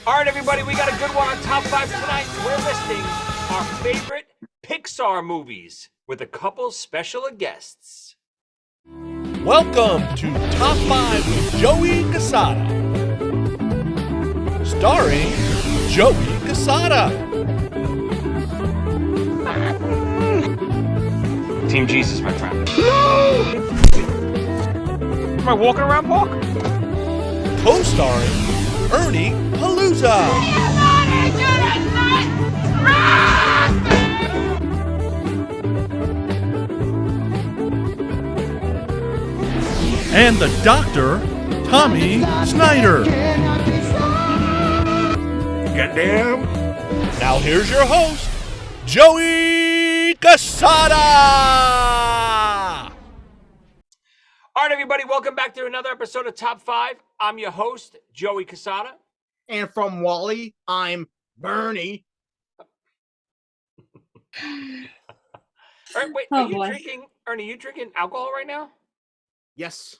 All right, everybody, we got a good one on Top 5 tonight. We're listing our favorite Pixar movies with a couple special guests. Welcome to Top 5 with Joey Cassata. Starring Joey Cassata. Team Jesus, my friend. No! Am I walking around, Park? Co-starring Ernie Palooza. And the Doctor, Tommy Snyder. Goddamn. Now here's your host, Joey Cassata. All right, everybody, welcome back to another episode of Top 5. I'm your host, Joey Cassata. And from Wally, I'm Bernie. Wait, drinking, Ernie, you drinking alcohol right now? Yes.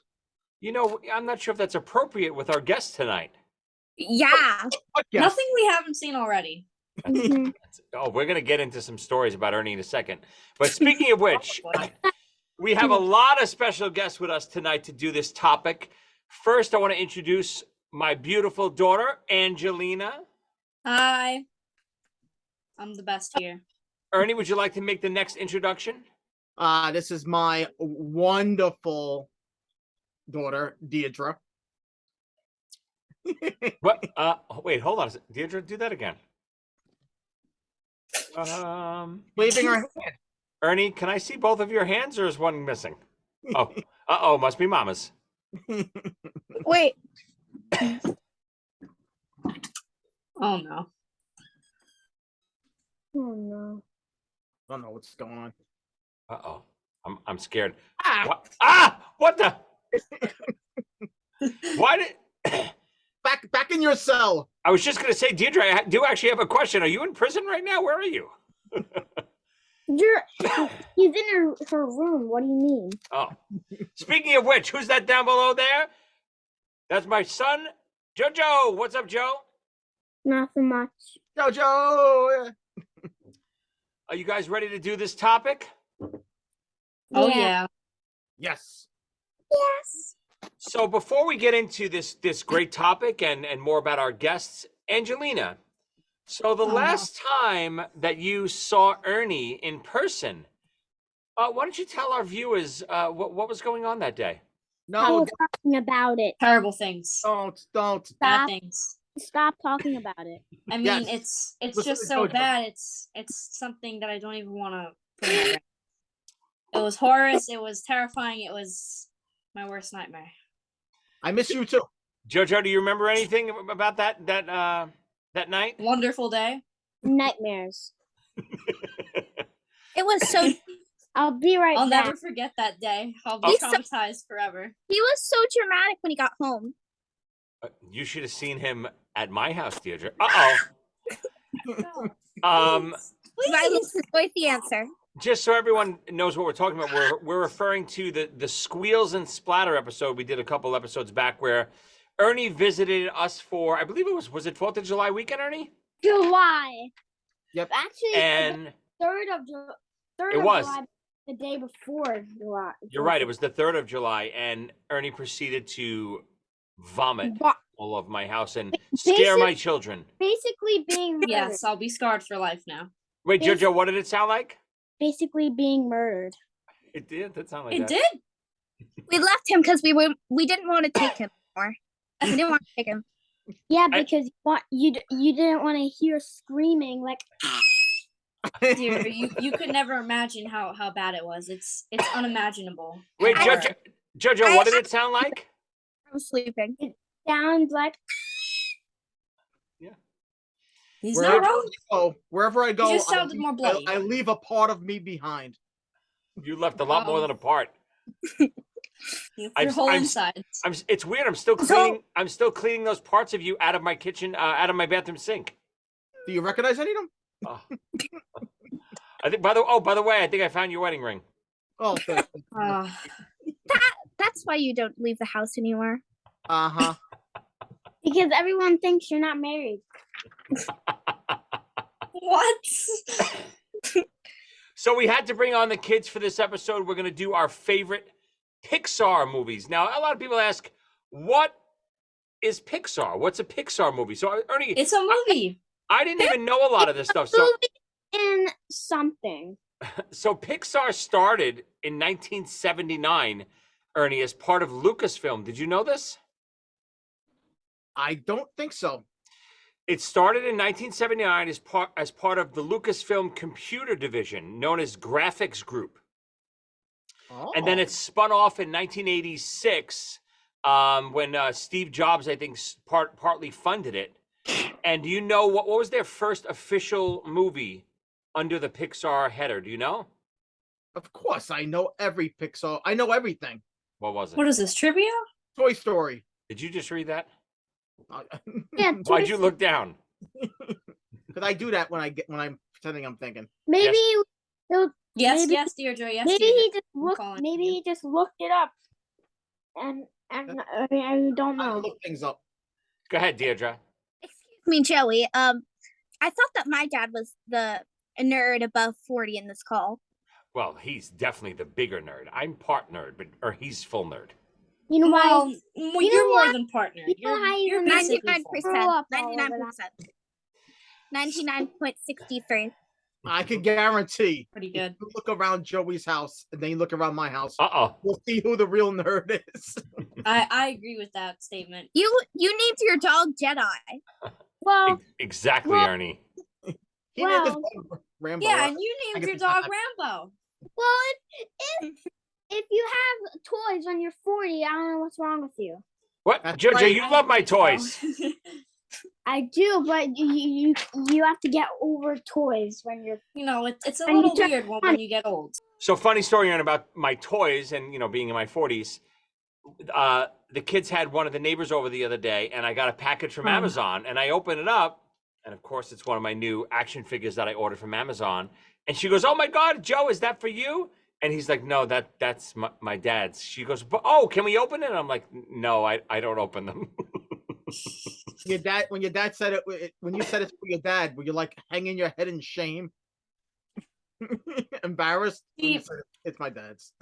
You know, I'm not sure if that's appropriate with our guest tonight. Yeah. Yes. Nothing we haven't seen already. Oh, we're going to get into some stories about Ernie in a second. But speaking of which, we have a lot of special guests with us tonight to do this topic. First, I want to introduce my beautiful daughter, Angelina. Hi. I'm the best here. Ernie, would you like to make the next introduction? This is my wonderful daughter, Deidre. What? Wait, hold on. Deirdre, do that again. Waving her hand. Ernie, can I see both of your hands, or is one missing? Oh, must be Mama's. Wait. Oh no. Oh no. I don't know what's going on. Uh-oh. I'm scared. What? What the? Why did... Back in your cell. I was just going to say, Deirdre, I do actually have a question. Are you in prison right now? Where are you? He's in her room. What do you mean? Oh. Speaking of which, who's that down below there? That's my son, Jojo. What's up, Joe? Nothing much. Jojo. Are you guys ready to do this topic? Oh yeah. Yes. Yes. So before we get into this great topic and more about our guests, Angelina, so the last time that you saw Ernie in person, why don't you tell our viewers what was going on that day? No. I was talking about it. Terrible things. Don't. Bad Stop. things. Stop talking about it. I mean, Yes. it's Listen just to so Jojo. bad. It's something that I don't even want to put in my brain. It was horrors. It was terrifying. It was my worst nightmare. I miss you too. Jojo, do you remember anything about that night? Wonderful day. Nightmares. It was so. I'll be right I'll back. never forget that day. I'll be traumatized forever. He was so dramatic when he got home. You should have seen him at my house, Deirdre. Please. Violence is always the answer. Just so everyone knows what we're talking about, we're referring to the Squeals and Splatter episode we did a couple episodes back, where Ernie visited us for, I believe was it 4th of July weekend, Ernie? July. Yep. Actually, And third of July. July, the day before July. you're right, it was the 3rd of July, and Ernie proceeded to vomit all over my house and scare my children. Basically being murdered. Yes, I'll be scarred for life now. Wait, Jojo, what did it sound like? Basically being murdered. It did. That sounded like It that. did. We left him because we didn't want to take him anymore. We didn't want to take him. Yeah, because you didn't want to hear screaming like. Dear, you could never imagine how bad it was. It's unimaginable. Wait, Jojo, what did it sound like? I was sleeping. It sounds like. He's not wrong. Wherever I go, It just sounded more bloody. I leave a part of me behind. You left a lot more than a part. Your whole insides. It's weird. I'm still cleaning those parts of you out of my kitchen, out of my bathroom sink. Do you recognize any of them? Oh. I think. By the way, I think I found your wedding ring. Oh, thanks. That's why you don't leave the house anymore. Uh-huh. Because everyone thinks you're not married. What? So we had to bring on the kids for this episode. We're going to do our favorite Pixar movies. Now, a lot of people ask, what is Pixar? What's a Pixar movie? So, Ernie, It's a movie. I didn't even know a lot of this stuff. So, In something. so Pixar started in 1979, Ernie, as part of Lucasfilm. Did you know this? I don't think so. It started in 1979 as part of the Lucasfilm computer division, known as Graphics Group. Oh. And then it spun off in 1986 when Steve Jobs, I think, partly funded it. And do you know what was their first official movie under the Pixar header? Do you know? Of course, I know every Pixar. I know everything. What was it? What is this, trivia? Toy Story. Did you just read that? Yeah, Why'd you look down? Because I do that when I'm pretending I'm thinking. maybe he'll Yes, Maybe- yes, Deirdre. Yes, maybe Deirdre. he just I'm looked. calling Maybe you. he just looked it up, and I don't I know. look things up. Go ahead, Deirdre. Excuse me, Joey. I thought that my dad was the nerd above 40 in this call. Well, he's definitely the bigger nerd. I'm part nerd, or he's full nerd. You know Well, why? you're know more what? than partner. You know how You're even basically 99%. full. Grow up all 99%. 99.63. I can guarantee. Pretty If good. you look around Joey's house and then you look around my house, Uh-oh. we'll see who the real nerd is. I agree with that statement. You named your dog Jedi. Well, Exactly, well- Ernie. He named his Well- dog Rambo. Yeah, and you named guess your it's not dog Rambo. well, if you have toys when you're 40, I don't know what's wrong with you. What? That's Jojo, right. you love my toys. I do, but you have to get over toys when you're. You know, it's a And you little turn weird when you get old. So funny story Aaron, about my toys and, being in my 40s. The kids had one of the neighbors over the other day, and I got a package from Amazon, and I open it up, and of course it's one of my new action figures that I ordered from Amazon. And she goes, "Oh my God, Joe, is that for you?" And he's like, "No, that's my dad's." She goes, "But can we open it?" And I'm like, "No, I don't open them." When your dad said it, when you said it for your dad, were you like hanging your head in shame? Embarrassed? When you See- said it's my dad's.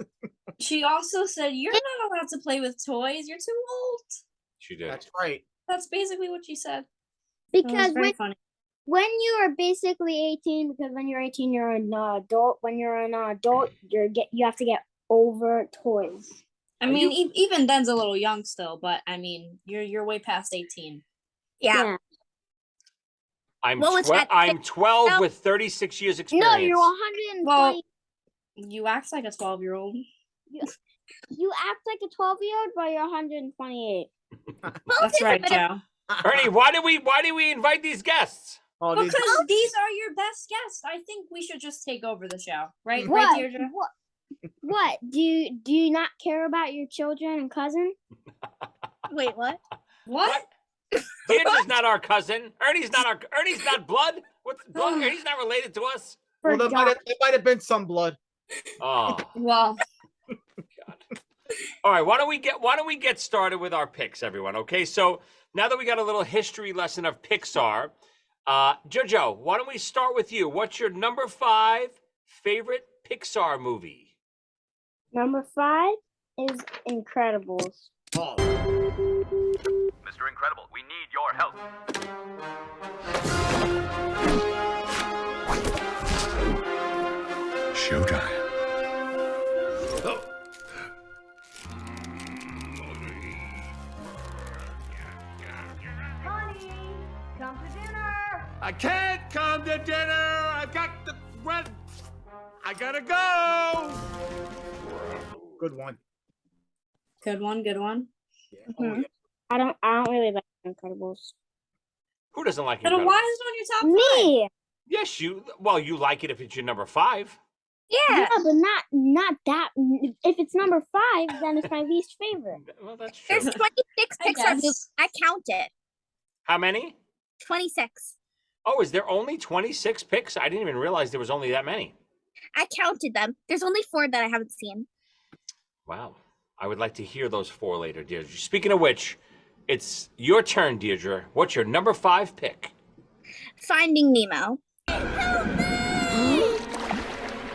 She also said, "You're not allowed to play with toys. You're too old." She did. That's right. That's basically what she said. It was Because very funny. when you are basically 18, because when you're 18 you're an adult. When you're an adult, you have to get over toys. I mean, even then's a little young still, but I mean, you're way past 18. Yeah. I'm What was that? I'm 12 No. with 36 years experience. No, you're 120. Well, you act like a 12-year-old. You act like a 12-year-old, but you're 128. That's right, Joe. Ernie, why do we invite these guests? Oh, Because these- these are your best guests. I think we should just take over the show, right? Right, What? Deirdre? What? Do you not care about your children and cousin? Wait, what? What? Deirdre's not our cousin. Ernie's not blood. What's blood? Ernie's not related to us. well, there Forgot. might have been some blood. Oh, Well, God. All right, why don't we get started with our picks, everyone? Okay, so now that we got a little history lesson of Pixar, Jojo, why don't we start with you? What's your number 5 favorite Pixar movie? Number 5 is Incredibles. Oh, Mr. Incredible, we need your help. Showtime. I can't come to dinner. I've got the red. I gotta go. good one. good one, good one. Yeah. Oh, Mhm. yeah. I don't really like Incredibles. Who doesn't like But Incredibles? why is it on your top 5? Me. Yes, you like it if it's your number 5. Yeah, but not that. If it's number 5, then it's my least favorite. Well, that's true. There's 26 I Pixar movies. guess. I counted. How many? 26. Oh, is there only 26 picks? I didn't even realize there was only that many. I counted them. There's only 4 that I haven't seen. Wow. I would like to hear those 4 later, dear. Speaking of which, it's your turn, Deirdre. What's your number 5 pick? Finding Nemo.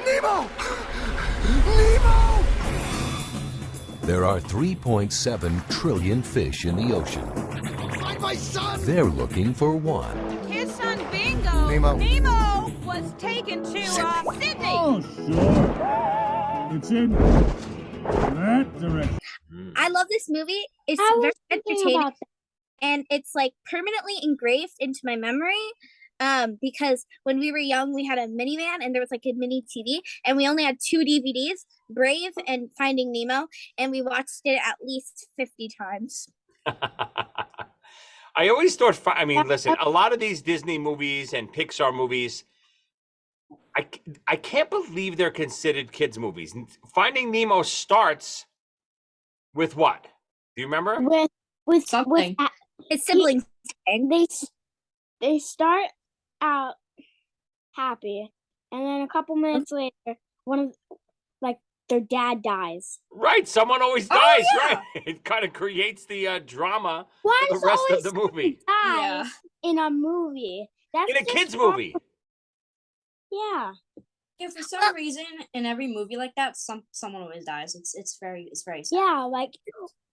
Nemo! Nemo! There are 3.7 trillion fish in the ocean. Find my son! They're looking for one. His son Bingo. Nemo. Nemo was taken to Sydney. Oh, sure. It's in that direction. I love this movie. It's I was very thinking entertaining, about and it's like permanently engraved into my memory. Because when we were young, we had a minivan and there was like a mini TV, and we only had 2 DVDs, Brave and Finding Nemo, and we watched it at least 50 times. I always thought, I mean, listen, a lot of these Disney movies and Pixar movies, I can't believe they're considered kids' movies. Finding Nemo starts with what? Do you remember? with Something. His siblings. They start out happy, and then a couple minutes later, one of their dad dies. Right, someone always Oh, dies, yeah. right? It kind of creates the drama Why for does the rest of always the movie. die in a movie? That's In a just kids' wrong. movie. Yeah. Yeah, for some reason, in every movie like that, someone always dies. It's very sad. Yeah, like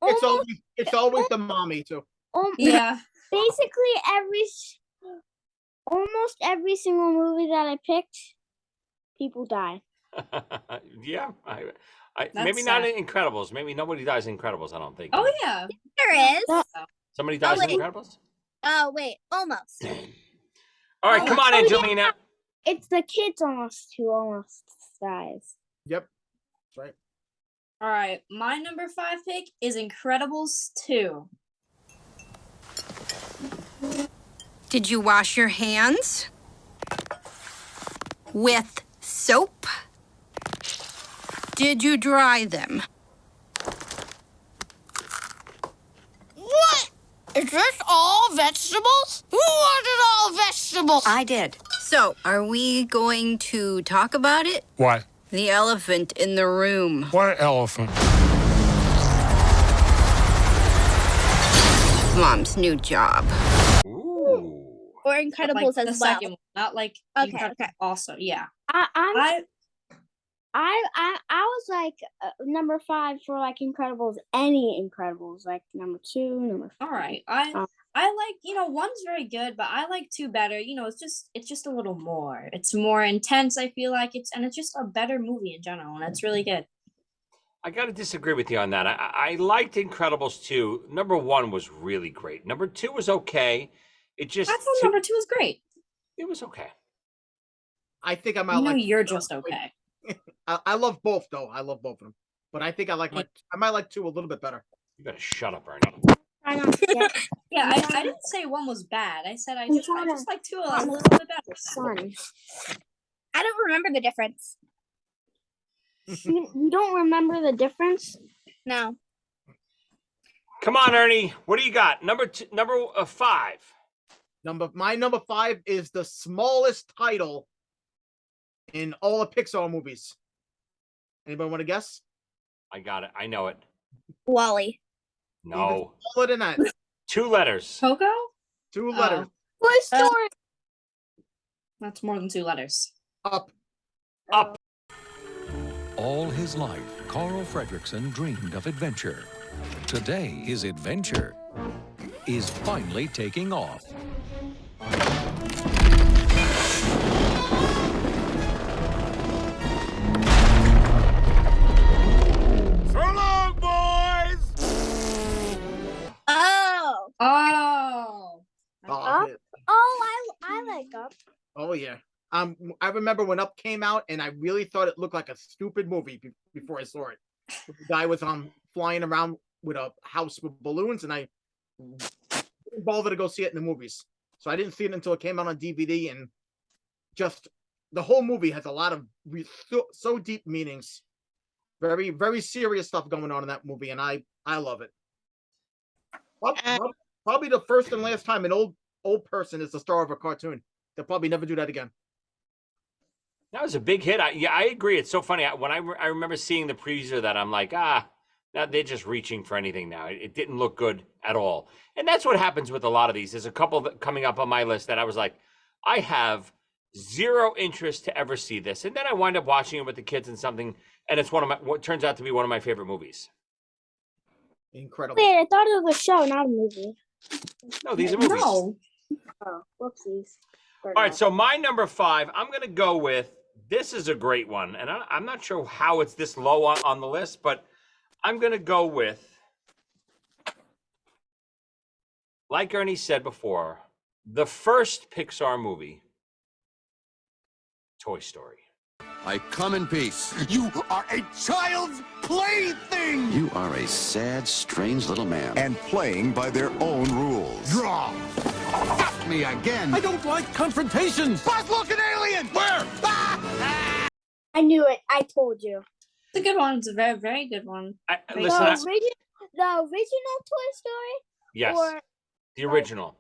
It's always the mommy too. Yeah. basically almost every single movie that I picked, people die. Yeah, That's maybe not sad. in Incredibles. Maybe nobody dies in Incredibles. I don't think. Oh yeah. There is. That- Somebody dies in wait. Incredibles. Oh wait, almost. All right, come on, Oh, yeah. Angelina. It's the kids who almost dies. Yep. That's right. All right, my number 5 pick is Incredibles 2. Did you wash your hands? With soap? Did you dry them? What? Is this all vegetables? Who wanted all vegetables? I did. So, are we going to talk about it? What? The elephant in the room. What elephant? Mom's new job. Ooh. Or But, Incredibles like, the as well. second one, not like Okay, Incredibles okay. Also, yeah. I was like number 5 for like Incredibles, any Incredibles, like number 2, number 5. All right. I like, one's very good, but I like 2 better. It's just a little more. It's more intense, I feel like it's just a better movie in general, and it's really good. I got to disagree with you on that. I liked Incredibles 2. Number 1 was really great. Number 2 was okay. It just I thought number 2 was great. it was okay. I think I might like. You're just okay. I love both though. I love both of them, but I think I might like 2 a little bit better. You better shut up, Ernie. Try not to get Yeah, I didn't say 1 was bad. I said I just like 2 a little bit better. sun. I don't remember the difference. You don't remember the difference? No. Come on, Ernie. What do you got? Number 5. My number 5 is the smallest title in all the Pixar movies. Anybody want to guess? I got it. I know it. Wally. No. Smaller than that. 2 letters. Coco? 2 letters. Toy Story. That's more than 2 letters. Up. Up. All his life, Carl Fredricksen dreamed of adventure. Today, his adventure is finally taking off. So long, boys! Oh. Oh. Oh, yeah. I like Up. Oh, yeah. I remember when Up came out, and I really thought it looked like a stupid movie before I saw it. The guy was flying around with a house with balloons, and I didn't bother to go see it in the movies. So I didn't see it until it came out on DVD, and just the whole movie has a lot of so deep meanings. Very, very serious stuff going on in that movie, and I love it. Probably the first and last time an old person is the star of a cartoon. They'll probably never do that again. That was a big hit. I agree. It's so funny. When I remember seeing the preview of that, I'm like, Now they're just reaching for anything now. It didn't look good at all. And that's what happens with a lot of these. There's a couple that coming up on my list that I was like, I have zero interest to ever see this. And then I wind up watching it with the kids and something, and it's one of my what turns out to be one of my favorite movies. Incredible. Wait, I thought it was a show, not a movie. No, these are movies. No. Oh, whoopsies. All right, so my number 5, I'm going to go with, this is a great one. And I'm not sure how it's this low on the list, but I'm going to go with, like Ernie said before, the first Pixar movie, Toy Story. I come in peace. You are a child's plaything! You are a sad, strange little man. And playing by their own rules. Draw! Got me again! I don't like confrontations! Buzz, look, an alien! Where? Ah! I knew it. I told you. It's a good one. It's a very, very good one. The Listen, original Toy Story? yes, Or the original.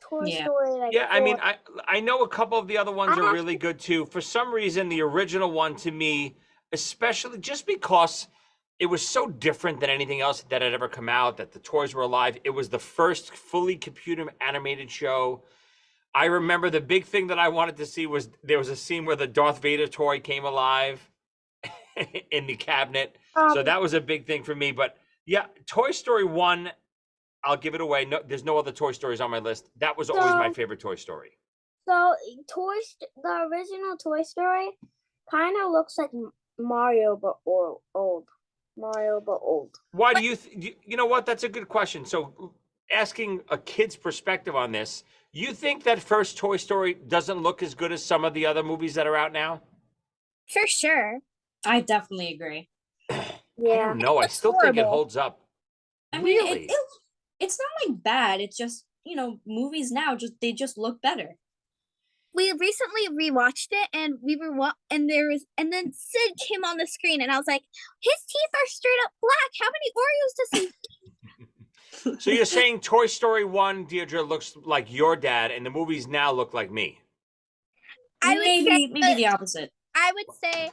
Toy Yeah. Story like Yeah, I mean, 4? I know a couple of the other ones are really good too. For some reason, the original one to me, especially just because it was so different than anything else that had ever come out, that the toys were alive. It was the first fully computer animated show. I remember the big thing that I wanted to see was there was a scene where the Darth Vader toy came alive in the cabinet. So that was a big thing for me. But yeah, Toy Story 1, I'll give it away. No, there's no other Toy Stories on my list. That was always my favorite Toy Story. So the original Toy Story kind of looks like Mario, but old. Mario, but old. Why do you know what? That's a good question. So asking a kid's perspective on this, you think that first Toy Story doesn't look as good as some of the other movies that are out now? For sure. I definitely agree. I don't know. I still think it holds up. I mean, Really? it's not like bad. It's just, movies now they just look better. We recently rewatched it, and and then Sid came on the screen, and I was like, his teeth are straight up black. How many Oreos does he eat? So you're saying Toy Story 1, Deirdre, looks like your dad, and the movies now look like me? Maybe the opposite. I would say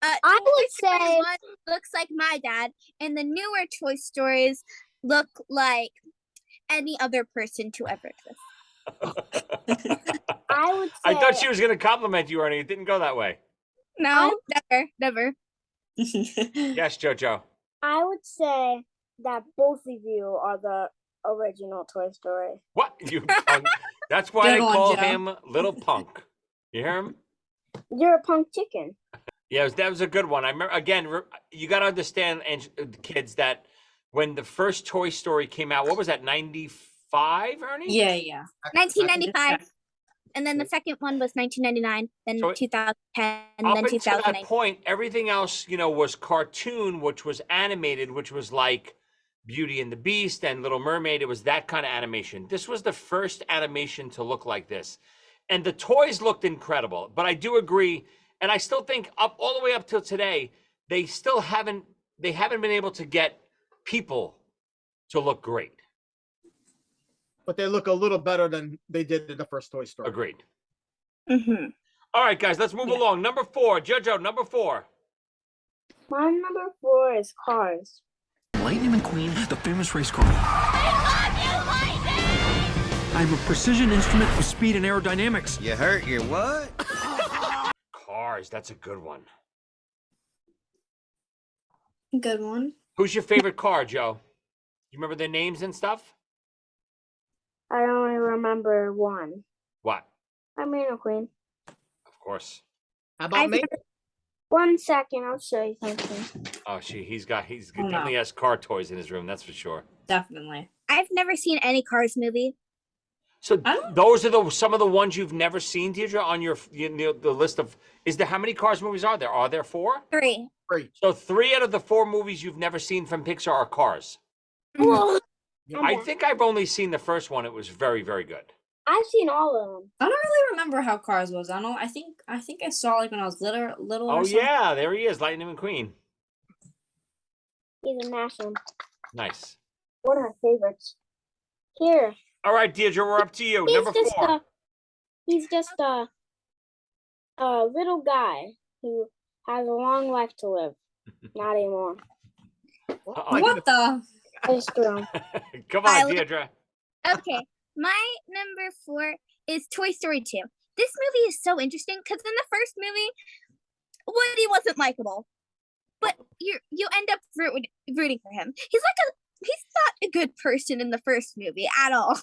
I would Toy Story say 1 looks like my dad, and the newer Toy Stories look like any other person to ever exist. I would say I thought she was going to compliment you, Ernie. It didn't go that way. No, never. Yes, JoJo. I would say that both of you are the original Toy Story. What? You punk. That's why I Good one, call Joe. him Little Punk. You hear him? You're a punk chicken. Yeah, that was a good one. I remember, again, you got to understand, kids, that when the first Toy Story came out, what was that, 95, Ernie? Yeah. 1995. And then the second one was 1999, then So 2010, and Up then until 2009. that point, everything else, was cartoon, which was animated, which was like Beauty and the Beast and Little Mermaid. It was that kind of animation. This was the first animation to look like this. And the toys looked incredible. But I do agree, and I still think all the way up till today, they haven't been able to get people to look great. But they look a little better than they did in the first Toy Story. Agreed. Mm-hmm. All right, guys, let's move along. Number 4, JoJo, number 4. My number 4 is Cars. Lightning McQueen, the famous race car. I'm a precision instrument of speed and aerodynamics. You hurt your what? Cars, that's a good one. Good one. Who's your favorite car, Joe? You remember their names and stuff? I only remember one. What? Lightning McQueen. Of course. How about me? 1 second, I'll show you something. Oh, he definitely has car toys in his room, that's for sure. Definitely. I've never seen any Cars movie. So those are some of the ones you've never seen, Deirdre, on the list of. How many Cars movies are there? Are there 4? 3. So 3 out of the 4 movies you've never seen from Pixar are Cars. Well, I think I've only seen the first one. It was very, very good. I've seen all of them. I don't really remember how Cars was. I think I saw like when I was little. Oh or something. yeah, there he is, Lightning McQueen. He's a national. Nice. One of my favorites. Here. All right, Deirdre, we're up to you. He's Number just 4. He's just a little guy who has a long life to live. Not anymore. What the? Come I on, like- Deirdre. Okay, my number 4 is Toy Story 2. This movie is so interesting because in the first movie, Woody wasn't likable, but you end up rooting for him. He's not a good person in the first movie at all.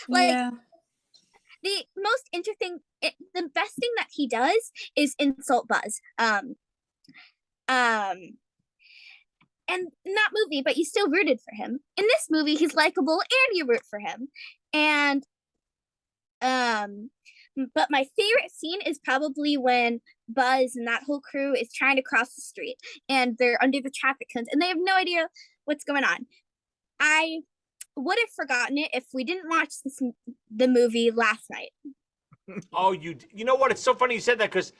Yeah. The most interesting, the best thing that he does is insult Buzz. And in that movie, but you still rooted for him. In this movie, he's likable and you root for him. And but my favorite scene is probably when Buzz and that whole crew is trying to cross the street and they're under the traffic cones and they have no idea what's going on. I would have forgotten it if we didn't watch the movie last night. Oh, you know what? It's so funny you said that because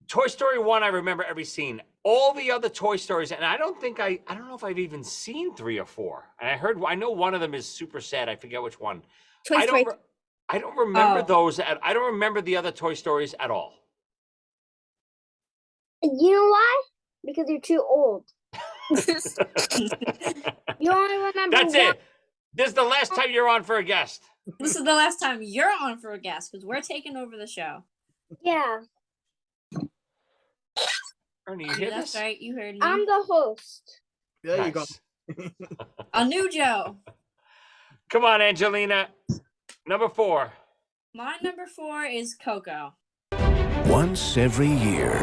Toy Story 1, I remember every scene. All the other Toy Stories, and I don't know if I've even seen 3 or 4. And I know one of them is super sad. I forget which one. I don't remember those. I don't remember the other Toy Stories at all. You know why? Because you're too old. You only remember That's it. This is the last time you're on for a guest. This is the last time you're on for a guest because we're taking over the show. Yeah. Ernie, you hear That's this? right. You heard me. I'm the host. There you go. A new Joe. Come on, Angelina. Number 4. My number 4 is Coco. Once every year,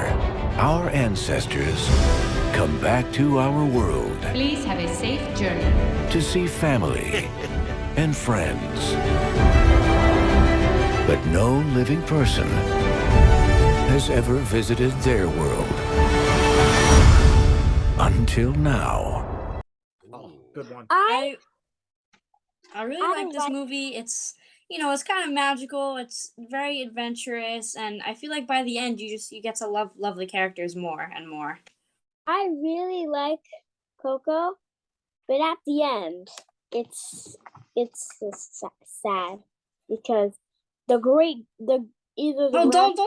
our ancestors come back to our world Please have a safe journey. to see family and friends. But no living person has ever visited their world. Until now. Oh, good one. I really like this movie. It's it's kind of magical. It's very adventurous, and I feel like by the end you get to love lovely characters more and more. I really like Coco, but at the end, it's just sad because Don't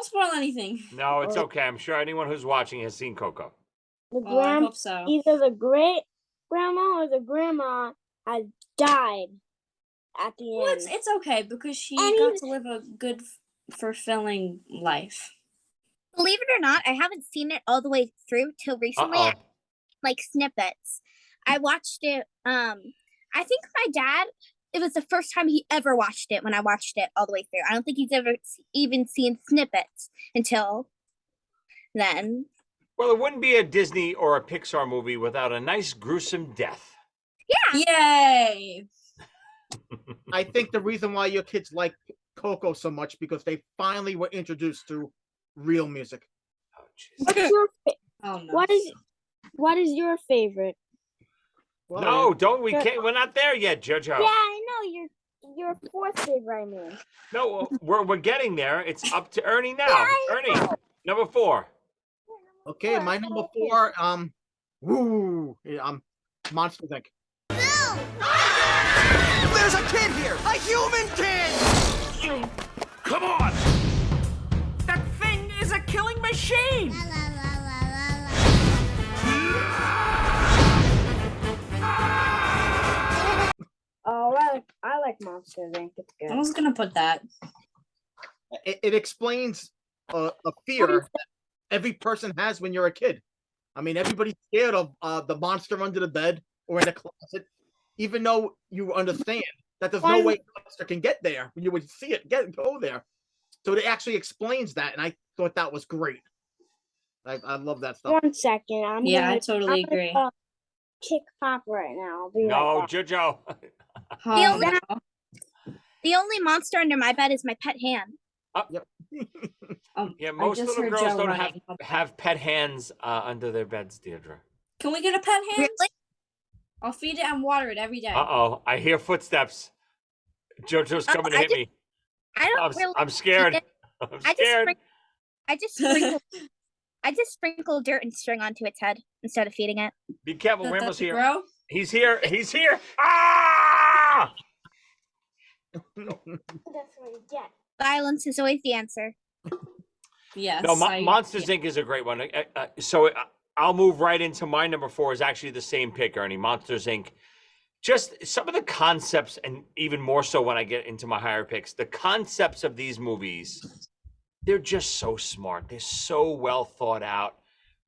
spoil anything. No, it's okay. I'm sure anyone who's watching has seen Coco. I hope so. Either the great grandma or the grandma has died at the Well, end. it's okay because she got to live a good, fulfilling life. Believe it or not, I haven't seen it all the way through till recently. Like snippets. I watched it. I think my dad. It was the first time he ever watched it when I watched it all the way through. I don't think he's ever even seen snippets until then. Well, it wouldn't be a Disney or a Pixar movie without a nice gruesome death. Yeah. Yay! I think the reason why your kids like Coco so much because they finally were introduced to real music. What's your no. What is your favorite? No, we're not there yet, Jojo. Yeah, I know your 4th favorite. I mean. No, we're getting there. It's up to Ernie now. Ernie, number 4. Okay, my number 4. Monsters Inc. There's a kid here! A human kid! Come on! That thing is a killing machine! Oh, I like Monsters Inc. It's good. I was gonna put that. It explains a fear that every person has when you're a kid. I mean, everybody's scared of the monster under the bed or in the closet, even though you understand that there's no way the monster can get there. You would see it go there. So it actually explains that, and I thought that was great. I love that stuff. 1 second. I totally agree. Kick Pop right now. No, Jojo. The only monster under my bed is my pet hand. Yep. Yeah, most little girls don't have pet hands under their beds, Deirdre. Can we get a pet hand? Really? I'll feed it and water it every day. Uh-oh, I hear footsteps. Jojo's coming to hit me. I'm scared. I'm scared. I just sprinkle dirt and string onto its head instead of feeding it. Be careful, Rambo's here. Bro? He's here. He's here. Ah! That's what you get. Violence is always the answer. Yes. No, Monsters Inc. is a great one. So I'll move right into my number 4 is actually the same pick, Ernie. Monsters Inc. Just some of the concepts, and even more so when I get into my higher picks, the concepts of these movies, they're just so smart. They're so well thought out.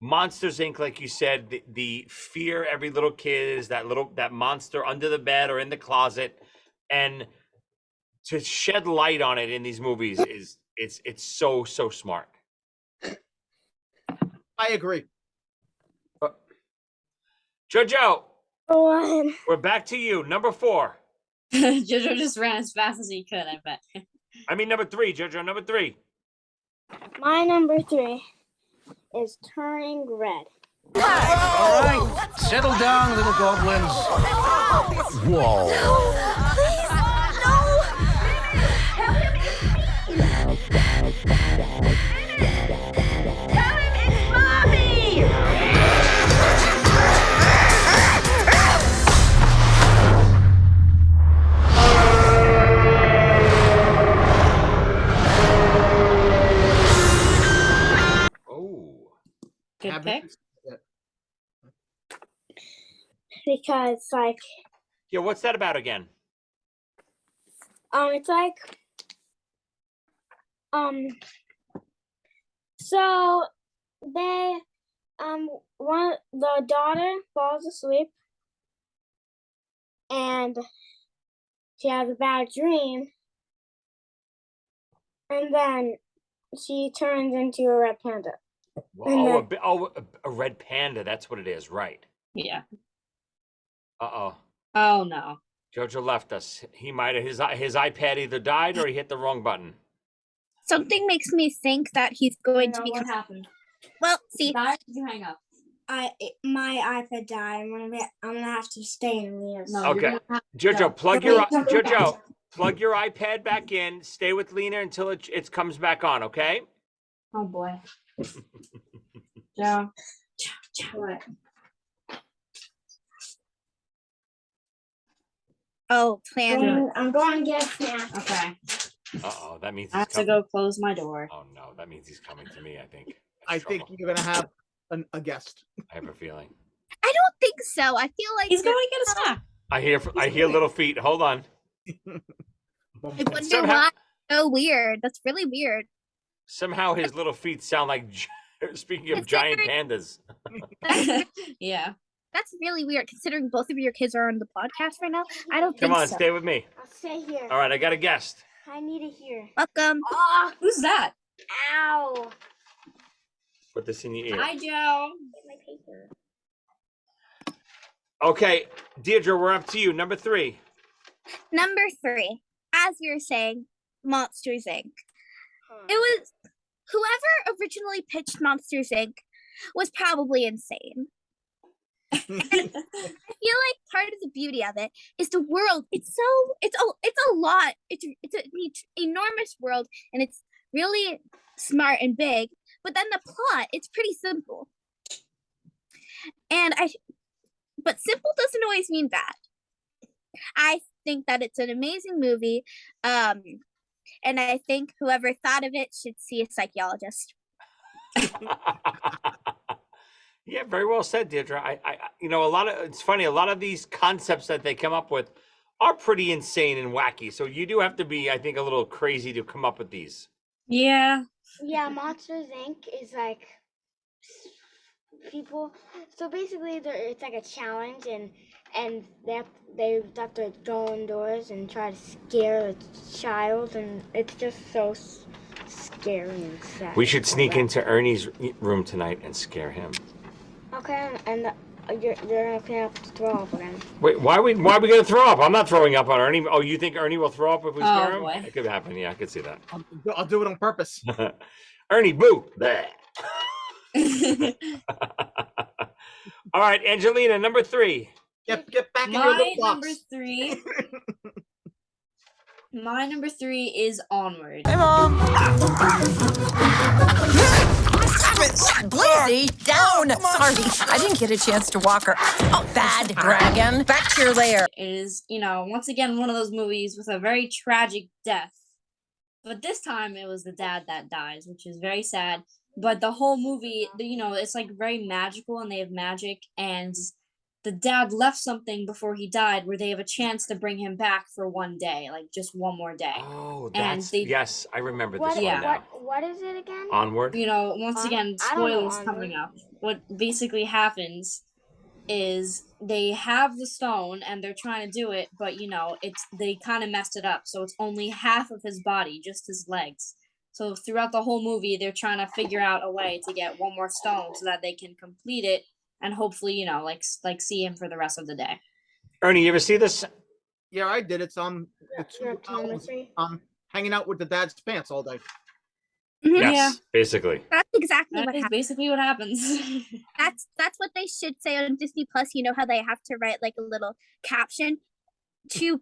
Monsters Inc., like you said, the fear every little kid is, that monster under the bed or in the closet, and to shed light on it in these movies is it's so smart. I agree. Jojo, One. we're back to you. Number 4. Jojo just ran as fast as he could, I bet. I mean number 3, Jojo, number 3. My number 3 is Turning Red. All right, settle down, little goblins. Whoa. Good pick. Because like Yeah, what's that about again? it's like so they the daughter falls asleep and she has a bad dream and then she turns into a red panda. A red panda. That's what it is, right? Yeah. Uh-oh. Oh no. Jojo left us. He might have his iPad either died or he hit the wrong button. Something makes me think that he's going to be. What happened? Well, see. Did you hang up? My iPad died. I'm gonna have to stay in Lena's. No, Okay. Jojo, plug your iPad back in. Stay with Lena until it comes back on, okay? Oh boy. Joe. What? Oh, plan. I'm going to get a snack. Okay. Uh-oh, that means I have to go close my door. Oh no, that means he's coming to me, I think. I think you're gonna have a guest. I have a feeling. I don't think so. I feel like he's going to get a snack. I hear little feet. Hold on. I wonder why. So weird. That's really weird. Somehow his little feet sound like, speaking of giant pandas. Yeah. That's really weird considering both of your kids are on the podcast right now. I don't think Come on, so. stay with me. I'll stay here. All right, I got a guest. I need to hear. Welcome. Oh, who's that? Ow. Put this in your ear. Hi, Joe. Get my paper. Okay, Deirdre, we're up to you. Number 3. Number 3, as we were saying, Monsters Inc. It was whoever originally pitched Monsters Inc. was probably insane. I feel like part of the beauty of it is the world. It's a lot. It's an enormous world, and it's really smart and big. But then the plot, it's pretty simple. But simple doesn't always mean bad. I think that it's an amazing movie, and I think whoever thought of it should see a psychologist. Yeah, very well said, Deirdre. I it's funny, a lot of these concepts that they come up with are pretty insane and wacky. So you do have to be, I think, a little crazy to come up with these. Yeah. Yeah, Monsters Inc. is like people. So basically, it's like a challenge, and they have to go indoors and try to scare a child, and it's just so scary and sad. We should sneak into Ernie's room tonight and scare him. Okay, and you're gonna have to throw up again. Wait, why are we gonna throw up? I'm not throwing up on Ernie. Oh, you think Ernie will throw up if we scare him? Boy. It could happen. Yeah, I could see that. I'll do it on purpose. Ernie, boo! All right, Angelina, number 3. Get back in your little box. My number 3 is Onward. Hey, Mom. Blizzy, down. Sorry, I didn't get a chance to walk her. Oh, bad dragon. Back to your lair. It is, once again, one of those movies with a very tragic death. But this time it was the dad that dies, which is very sad. but the whole movie, it's like very magical and they have magic, and the dad left something before he died where they have a chance to bring him back for one day, like just one more day. Oh, And that's they yes, I remember this What? one now. What is it again? Onward. Once again, I don't know spoilers Onward. coming up. What basically happens is they have the stone and they're trying to do it, but they kind of messed it up, so it's only half of his body, just his legs. So throughout the whole movie, they're trying to figure out a way to get one more stone so that they can complete it and hopefully, like see him for the rest of the day. Ernie, you ever see this? Yeah, I did. It's the You're two number owls, 3. hanging out with the dad's pants all day. Yes, Yeah. basically. That's exactly That what is happens. basically what happens. That's what they should say on Disney Plus. You know how they have to write like a little caption. Two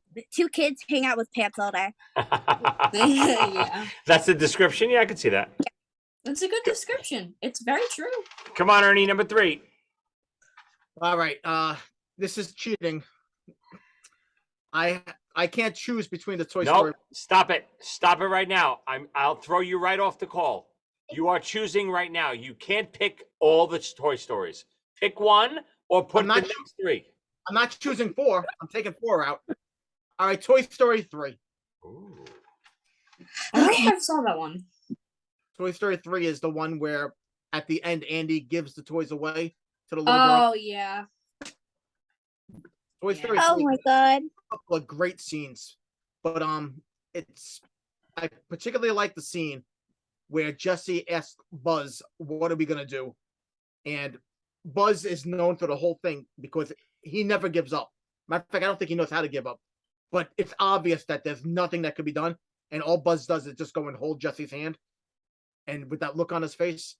kids hang out with pants all day. Yeah. That's the description. Yeah, I can see that. That's a good description. It's very true. Come on, Ernie, number 3. All right. This is cheating. I can't choose between the Toy Story. Nope. Stop it. Stop it right now. I'll throw you right off the call. You are choosing right now. You can't pick all the Toy Stories. Pick one or put the next 3. I'm not choosing 4. I'm taking 4 out. All right, Toy Story 3. Ooh. I don't think I saw that one. Toy Story 3 is the one where at the end Andy gives the toys away to the little girl. Oh yeah. Toy Story 3. Oh my god. A couple of great scenes. But I particularly like the scene where Jesse asks Buzz, "What are we gonna do?" And Buzz is known for the whole thing because he never gives up. Matter of fact, I don't think he knows how to give up. But it's obvious that there's nothing that could be done, and all Buzz does is just go and hold Jesse's hand, and with that look on his face,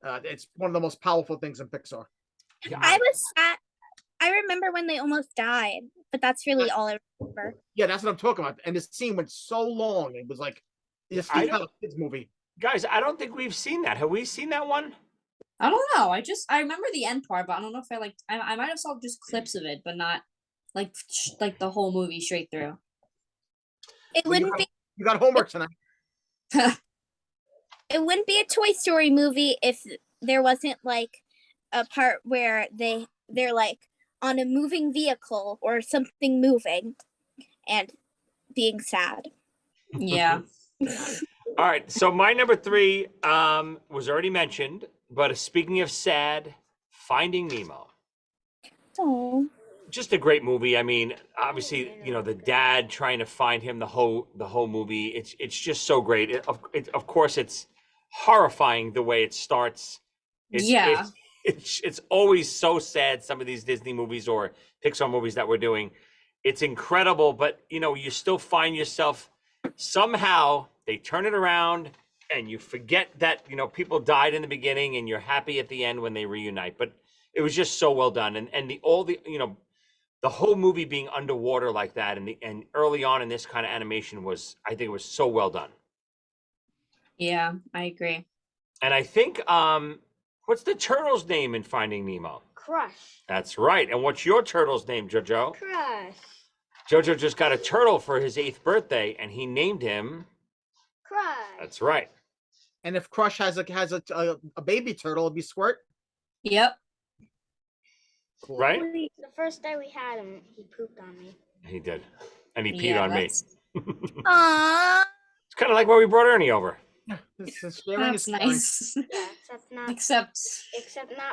it's one of the most powerful things in Pixar. I was sad. I remember when they almost died, but that's really all I remember. Yeah, that's what I'm talking about. And this scene went so long; it was like this is not a kids movie. Guys, I don't think we've seen that. Have we seen that one? I don't know. I remember the end part, but I don't know if I might have saw just clips of it, but not like the whole movie straight through. It wouldn't be. You got homework tonight. It wouldn't be a Toy Story movie if there wasn't like a part where they're like on a moving vehicle or something moving and being sad. Yeah. All right. So my number 3 was already mentioned, but speaking of sad, Finding Nemo. Oh. Just a great movie. I mean, obviously, the dad trying to find him the whole movie. It's just so great. Of course, it's horrifying the way it starts. It's always so sad. Some of these Disney movies or Pixar movies that we're doing, it's incredible. But you still find yourself somehow they turn it around and you forget that people died in the beginning and you're happy at the end when they reunite. But it was just so well done, and the whole movie being underwater like that, and early on in this kind of animation I think it was so well done. Yeah, I agree. And I think what's the turtle's name in Finding Nemo? Crush. That's right. And what's your turtle's name, Jojo? Crush. Jojo just got a turtle for his 8th birthday, and he named him Crush. That's right. And if Crush has a baby turtle, it'd be Squirt. Yep. Cool. Right? The first day we had him, he pooped on me. He did. And he peed on me. Aww. It's kind of like when we brought Ernie over. That's nice. Yeah, except not.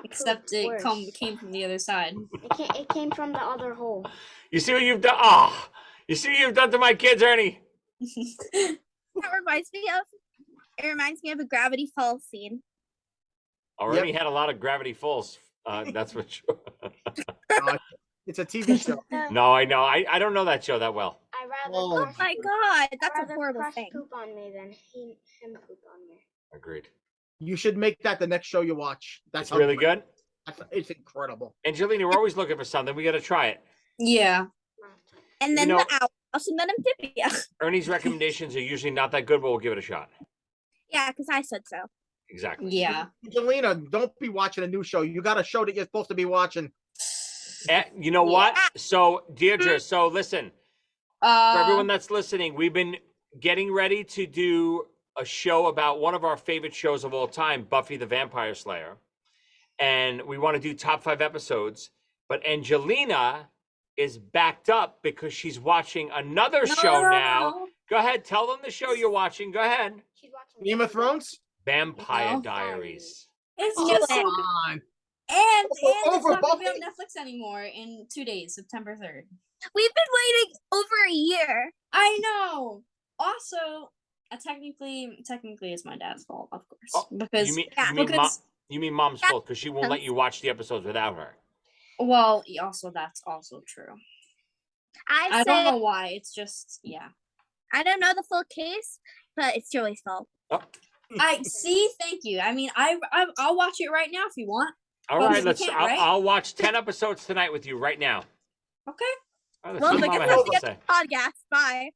Except it came from the other side. It came from the other hole. You see what you've done? Oh, you see what you've done to my kids, Ernie? That reminds me of a Gravity Falls scene. Oh, Ernie had a lot of Gravity Falls. That's for sure. It's a TV show. No, I know. I don't know that show that well. I rather. Oh my god, that's a horrible Crush thing. poop on me than him poop on me. Agreed. You should make that the next show you watch. That's It's really good. It's incredible. Angelina, we're always looking for something. We got to try it. Yeah. And then the owl, and then Amphibia. Ernie's recommendations are usually not that good, but we'll give it a shot. Yeah, because I said so. Exactly. Yeah. Angelina, don't be watching a new show. You got a show that you're supposed to be watching. You know what? So, Deirdre, listen. For everyone that's listening, we've been getting ready to do a show about one of our favorite shows of all time, Buffy the Vampire Slayer. And we want to do top 5 episodes. But Angelina is backed up because she's watching another show now. No. Go ahead, tell them the show you're watching. Go ahead. She's watching Game of Thrones? Vampire No. Diaries. It's Oh, just so come good. on. And it's Over not gonna be Buffy? on Netflix anymore in 2 days, September 3rd. We've been waiting over a year. I know. Also, technically, it's my dad's fault, of course, because You mean mom's fault because she won't let you watch the episodes without her. well, also that's also true. I don't know why. It's just I don't know the full case, but it's Joey's fault. Oh. I see. Thank you. I mean, I'll watch it right now if you want. All But right, we can't, right? I'll watch 10 episodes tonight with you right now. Okay. All right, let's Well, see what because Mama has of to the say. podcast. Bye.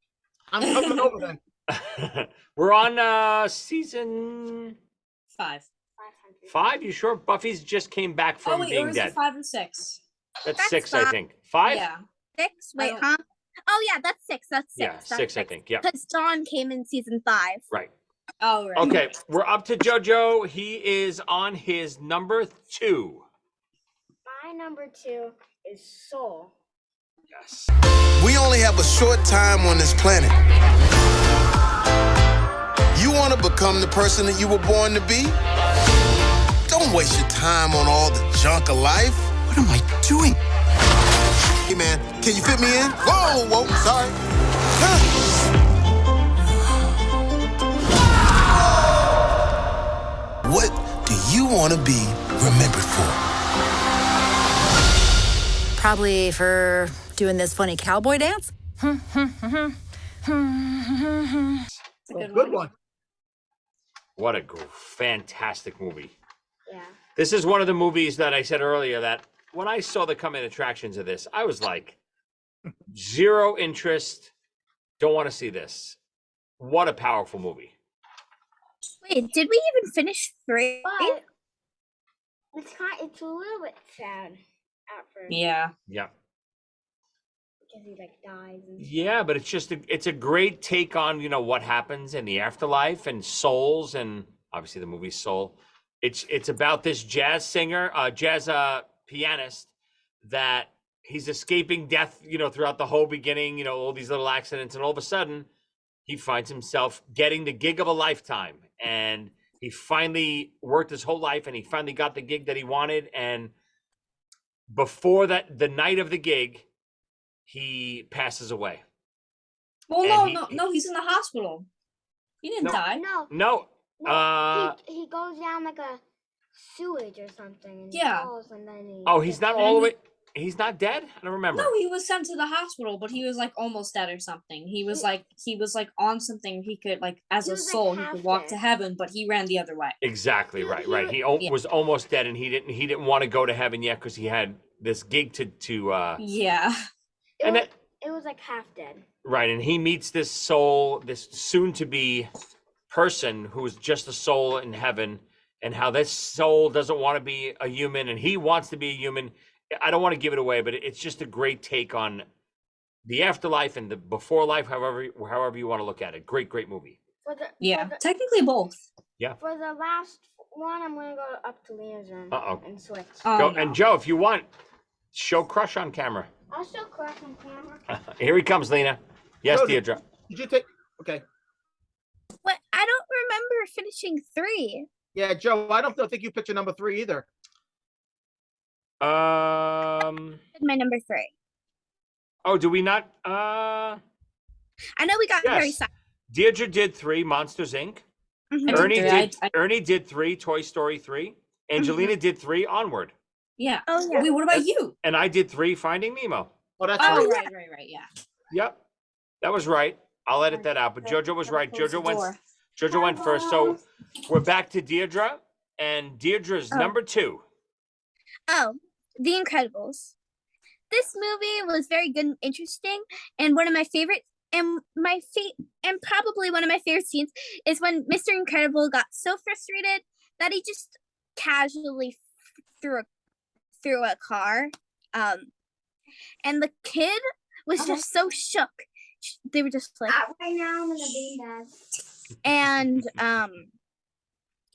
I'm coming over then. We're on season 5. 5. You sure? Buffy's just came back from Oh wait, being or is dead. it 5 and 6? That's 6, I think. 5? Yeah. 6? Wait, huh? Oh yeah, that's 6. That's 6. Yeah, 6, I think. Yeah. Because Dawn came in season 5. Right. Oh, right. Okay, we're up to JoJo. He is on his number 2. My number 2 is Soul. Yes. We only have a short time on this planet. You want to become the person that you were born to be? Don't waste your time on all the junk of life. What am I doing? Hey, man, can you fit me in? Whoa, sorry. What do you want to be remembered for? Probably for doing this funny cowboy dance. It's a Good one. What a fantastic movie. Yeah. This is one of the movies that I said earlier that when I saw the coming attractions of this, I was like, zero interest. Don't want to see this. What a powerful movie. Wait, did we even finish 3? But it's a little bit sad at first. Yeah. Yeah. Because he dies and Yeah, but it's a great take on, what happens in the afterlife and souls, and obviously the movie Soul. It's about this jazz singer, jazz pianist, that he's escaping death, throughout the whole beginning, all these little accidents, and all of a sudden he finds himself getting the gig of a lifetime, and he finally worked his whole life and he finally got the gig that he wanted. And before the night of the gig, he passes away. Well, no, he's in the hospital. He didn't die. No. No. He goes down like a sewage or something. And Yeah. falls and then he He's not all the way. He's not dead? I don't remember. No, he was sent to the hospital, but he was almost dead or something. He was on something. He could as a soul, he could walk to heaven, but he ran the other way. Exactly, right. He was almost dead, and he didn't want to go to heaven yet because he had this gig to Yeah. It was half dead. Right, and he meets this soul, this soon-to-be person who's just a soul in heaven, and how this soul doesn't want to be a human, and he wants to be a human. I don't want to give it away, but it's just a great take on the afterlife and the before life, however you want to look at it. Great movie. Technically both. Yeah. For the last one, I'm gonna go up to Lena's room and switch. And Joe, if you want, show Crush on camera. I'll show Crush on camera. Here he comes, Lena. Yes, Joe, Deirdre. Did you take? Okay. What? I don't remember finishing 3. Yeah, Joe, I don't think you picked your number 3 either. My number 3. Oh, do we not? I know we got very sad. Deirdre did 3, Monsters Inc. Mhm. Ernie did 3, Toy Story 3. Angelina did 3, Onward. Yeah. Oh yeah. Wait, what about you? And I did 3, Finding Nemo. Oh, that's right. Yeah. Yep, that was right. I'll edit that out. But JoJo was right. JoJo went first. So we're back to Deirdre, and Deirdre's number 2. Oh, The Incredibles. This movie was very good and interesting, and one of my favorite and probably one of my favorite scenes is when Mr. Incredible got so frustrated that he just casually threw a car, and the kid was just so shook. They were just like, right now I'm in a beanbag. And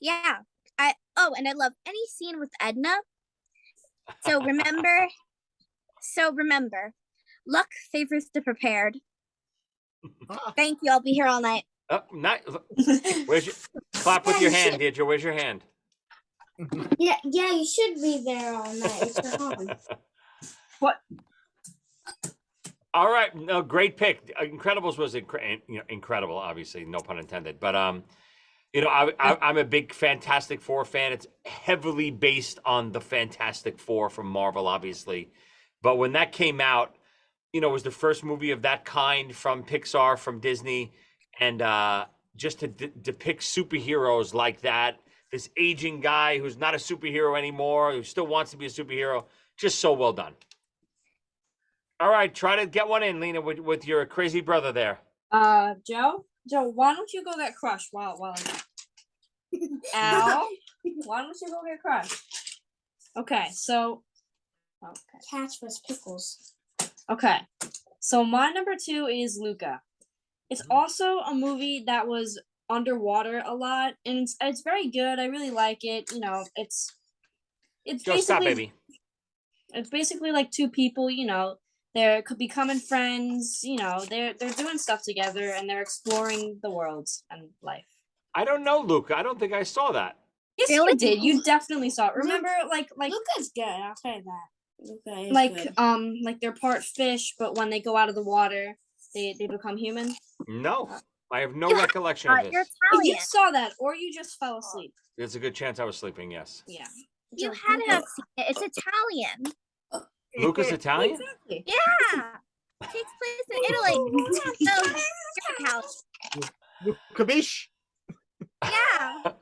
yeah. And I love any scene with Edna. So remember, luck favors the prepared. Thank you. I'll be here all night. Oh, where's your clap with your hand, Deirdre? Where's your hand? Yeah, you should be there all night. It's your home. What? All right, no, great pick. Incredibles was incredible, obviously, no pun intended. But I'm a big Fantastic Four fan. It's heavily based on the Fantastic Four from Marvel, obviously. But when that came out, it was the first movie of that kind from Pixar, from Disney, and just to depict superheroes like that, this aging guy who's not a superhero anymore, who still wants to be a superhero, just so well done. All right, try to get one in, Lena, with your crazy brother there. Joe, why don't you go get crushed while Al, why don't you go get crushed? Okay, so Catch was pickles. Okay, so my number 2 is Luca. It's also a movie that was underwater a lot, and it's very good. I really like it. It's Joe, stop, baby. It's basically like two people. They're becoming friends. They're doing stuff together, and they're exploring the world and life. I don't know, Luca. I don't think I saw that. Yes, you did. You definitely saw it. Remember, like Luca's good. I'll tell you that. Luca is good. Like they're part fish, but when they go out of the water, they become human. No, I have no recollection of this. You're Italian. You saw that, or you just fell asleep. There's a good chance I was sleeping. Yes. Yeah. You had to have seen it. It's Italian. Luca's Italian? Exactly. Yeah. It takes place in Italy. So you're Italian. Kabish. Yeah.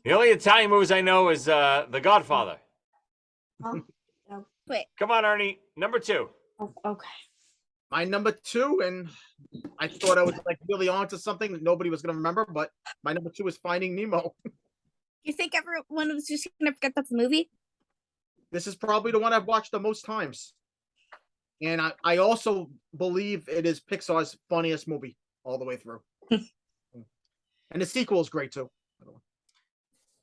The only Italian movies I know is The Godfather. Wait. Come on, Ernie. Number 2. Oh, okay. My number 2, and I thought I was really on to something that nobody was going to remember, but my number 2 is Finding Nemo. You think everyone was just going to forget that's a movie? This is probably the one I've watched the most times. And I also believe it is Pixar's funniest movie all the way through. And the sequel is great too.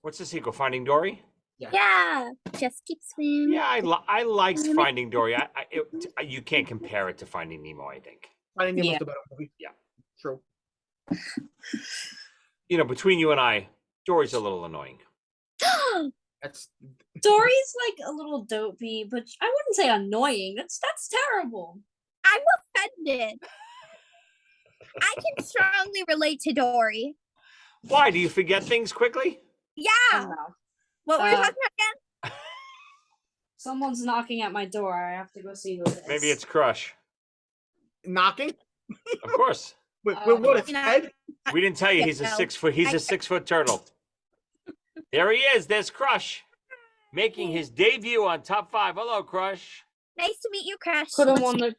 What's the sequel? Finding Dory? Yeah. Just keep swimming. Yeah, I liked Finding Dory. You can't compare it to Finding Nemo, I think. Finding Nemo's the better movie. Yeah. True. Between you and I, Dory's a little annoying. Dory's like a little dopey, but I wouldn't say annoying. That's terrible. I'm offended. I can strongly relate to Dory. Why? Do you forget things quickly? Yeah. What were we talking about again? Someone's knocking at my door. I have to go see who it is. Maybe it's Crush. Knocking? Of course. With what? It's Ed? We didn't tell you he's a 6 foot. He's a 6 foot turtle. There he is. There's Crush, making his debut on Top 5. Hello, Crush. Nice to meet you, Crush. Put him on the.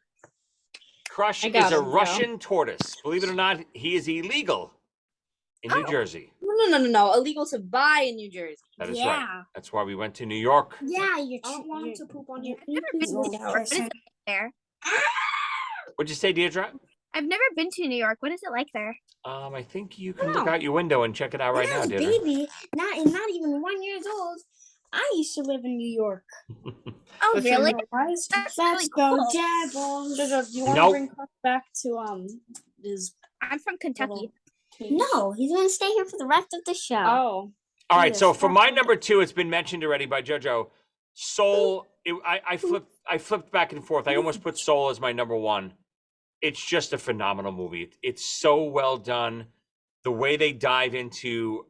Crush is a Russian tortoise. Believe it or not, he is illegal in New Jersey. No. Illegal to buy in New Jersey. That is right. That's why we went to New York. Yeah, I don't want him to poop on your. I've never been to New York. What is it there? What'd you say, Deirdre? I've never been to New York. What is it like there? I think you can look out your window and check it out right now, Deirdre. Baby, not even 1 year old. I used to live in New York. Oh, really? That's really cool. Do you want to bring Crush back to his? I'm from Kentucky. No, he's gonna stay here for the rest of the show. Oh. All right. So for my number 2, it's been mentioned already by JoJo. Soul. I flipped back and forth. I almost put Soul as my number 1. It's just a phenomenal movie. It's so well done. The way they dive into,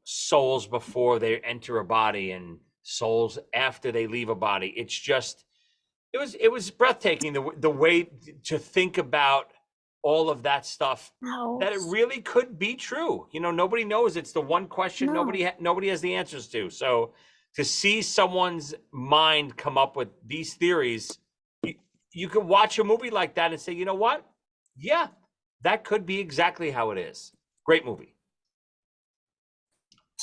souls before they enter a body and souls after they leave a body. It's just, it was breathtaking. The way to think about all of that stuff, that it really could be true. Nobody knows. It's the one question nobody has the answers to. So to see someone's mind come up with these theories, you can watch a movie like that and say, you know what? Yeah, that could be exactly how it is. Great movie.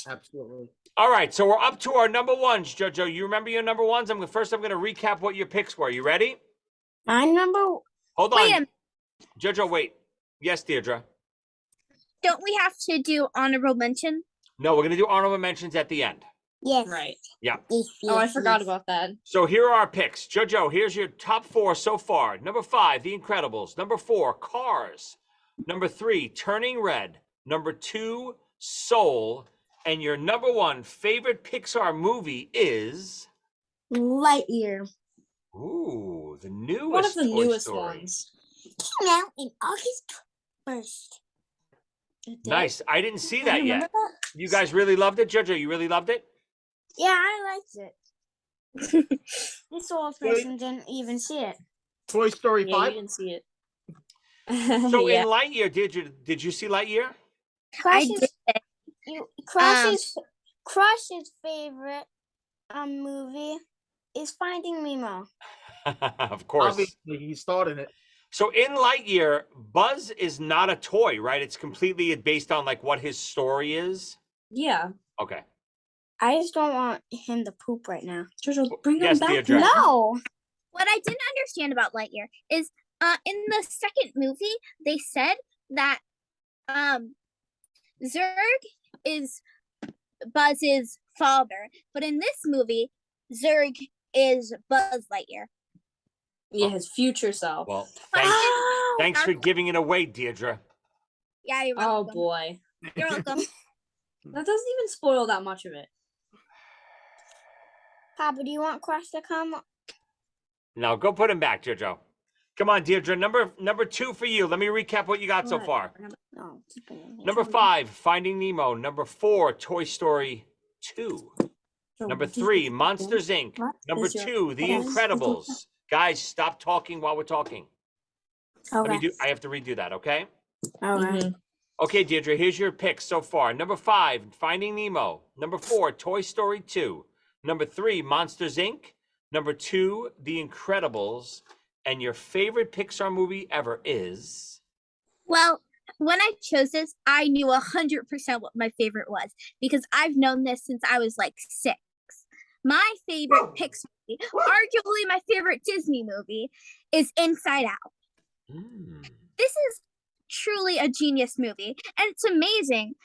Absolutely. All right, so we're up to our number 1s, JoJo. You remember your number 1s? I'm going to recap what your picks were. You ready? My number. Hold on. JoJo, wait. Yes, Deirdre. Don't we have to do honorable mention? No, we're going to do honorable mentions at the end. Yes. Right. Yeah. Oh, I forgot about that. So here are our picks. Jojo, here's your top 4 so far. Number 5, The Incredibles. Number 4, Cars. Number 3, Turning Red. Number 2, Soul. And your number 1 favorite Pixar movie is Lightyear. ooh, the newest One of the Toy newest Story. ones. Came out in August 1st. Nice. I didn't see that remember yet. that? You guys really loved it, Jojo? You really loved it? Yeah, I liked it. This old person didn't even see it. Toy Story Yeah, 5? you didn't see it. So Yeah. in Lightyear, did you see Lightyear? Crush's favorite movie is Finding Nemo. Of course. Obviously, he started it. So in Lightyear, Buzz is not a toy, right? It's completely based on like what his story is. Yeah. Okay. I just don't want him to poop right now. Jojo, bring Yes, him back. Deirdre. No. What I didn't understand about Lightyear is in the second movie they said that Zurg is Buzz's father, but in this movie Zurg is Buzz Lightyear. Yeah, his future self. Well, thanks for giving it away, Deirdre. Yeah, you're Oh welcome. boy. You're welcome. That doesn't even spoil that much of it. Papa, do you want Crush to come? No, go put him back, Jojo. Come on, Deirdre. Number 2 for you. Let me recap what you got so far. No, keep it in here. Number 5, Finding Nemo. Number 4, Toy Story 2. Number 3, Monsters Inc. Number 2, The Incredibles. Guys, stop talking while we're talking. Okay. I have to redo that, okay? Okay. Okay, Deirdre, here's your picks so far. Number 5, Finding Nemo. Number 4, Toy Story 2. Number 3, Monsters Inc. Number 2, The Incredibles. And your favorite Pixar movie ever is? Well, when I chose this, I knew 100% what my favorite was because I've known this since I was like 6. My favorite Pixar movie, arguably my favorite Disney movie, is Inside Out. This is truly a genius movie, and it's amazing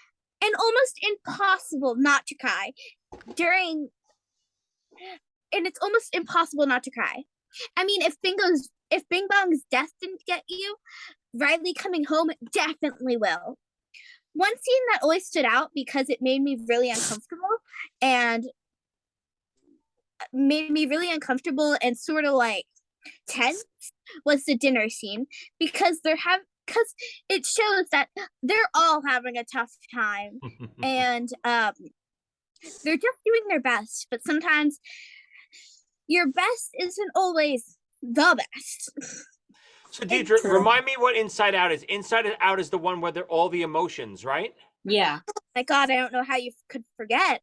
and almost impossible not to cry and it's almost impossible not to cry. I mean, if Bing Bong's death didn't get you, Riley coming home definitely will. One scene that always stood out because it made me really uncomfortable and sort of like tense was the dinner scene because it shows that they're all having a tough time and they're just doing their best, but sometimes your best isn't always the best. So, Deirdre, remind me what Inside Out is. Inside Out is the one where they're all the emotions, right? Yeah. Oh my God, I don't know how you could forget.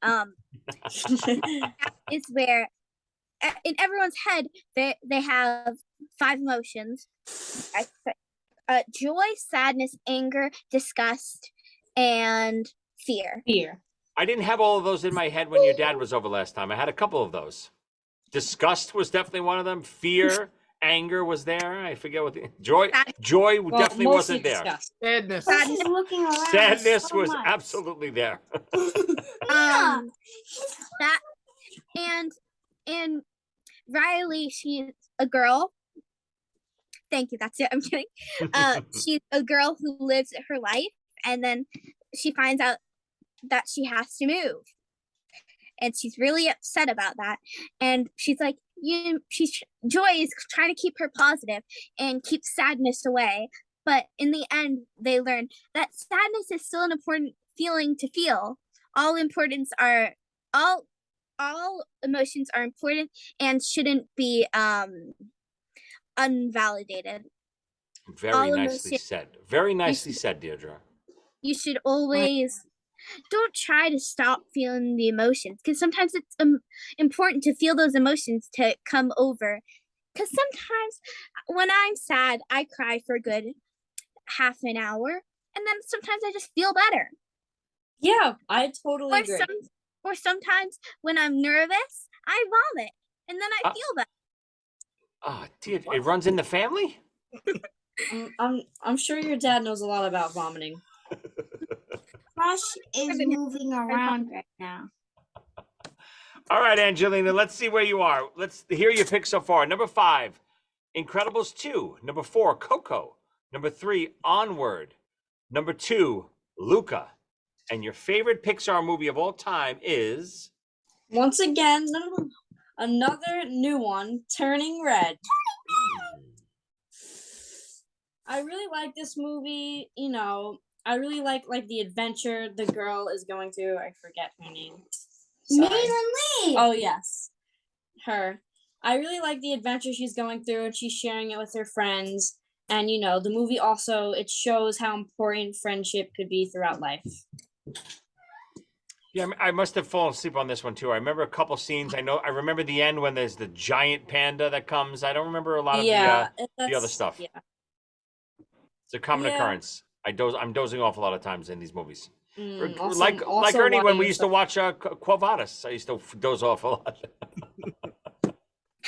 It's where in everyone's head they have 5 emotions: joy, sadness, anger, disgust, and fear. I didn't have all of those in my head when your dad was over last time. I had a couple of those. Disgust was definitely one of them. Fear, anger was there. I forget what the joy definitely wasn't there. Disgust. Sadness. He's looking around. Sadness so was much. absolutely there. That and Riley, she's a girl. Thank you. That's it. I'm kidding. She's a girl who lives her life, and then she finds out that she has to move, and she's really upset about that. And she's like, Joy is trying to keep her positive and keep sadness away. But in the end, they learn that sadness is still an important feeling to feel. All emotions are important and shouldn't be unvalidated. Very nicely said. Very nicely said, Deirdre. You should always don't try to stop feeling the emotions, because sometimes it's important to feel those emotions to come over. Because sometimes when I'm sad, I cry for a good half an hour, and then sometimes I just feel better. Yeah, I totally agree. Or sometimes when I'm nervous, I vomit, and then I feel better. Oh, dude, it runs in the family? I'm sure your dad knows a lot about vomiting. Crush is moving around right now. All right, Angelina, let's see where you are. Let's hear your pick so far. Number 5, Incredibles 2. Number 4, Coco. Number 3, Onward. Number 2, Luca. And your favorite Pixar movie of all time is? Once again, another new one, Turning Red. I really like this movie. You know, I really like the adventure the girl is going through. I forget her name. Sorry. Lee. Oh yes, her. I really like the adventure she's going through, and she's sharing it with her friends. And you know, the movie also it shows how important friendship could be throughout life. Yeah, I must have fallen asleep on this one too. I remember a couple scenes. I remember the end when there's the giant panda that comes. I don't remember a lot of the other stuff. Yeah. It's a common occurrence. I'm dozing off a lot of times in these movies. Also like Ernie when we used to watch Quo Vadis. I used to doze off a lot.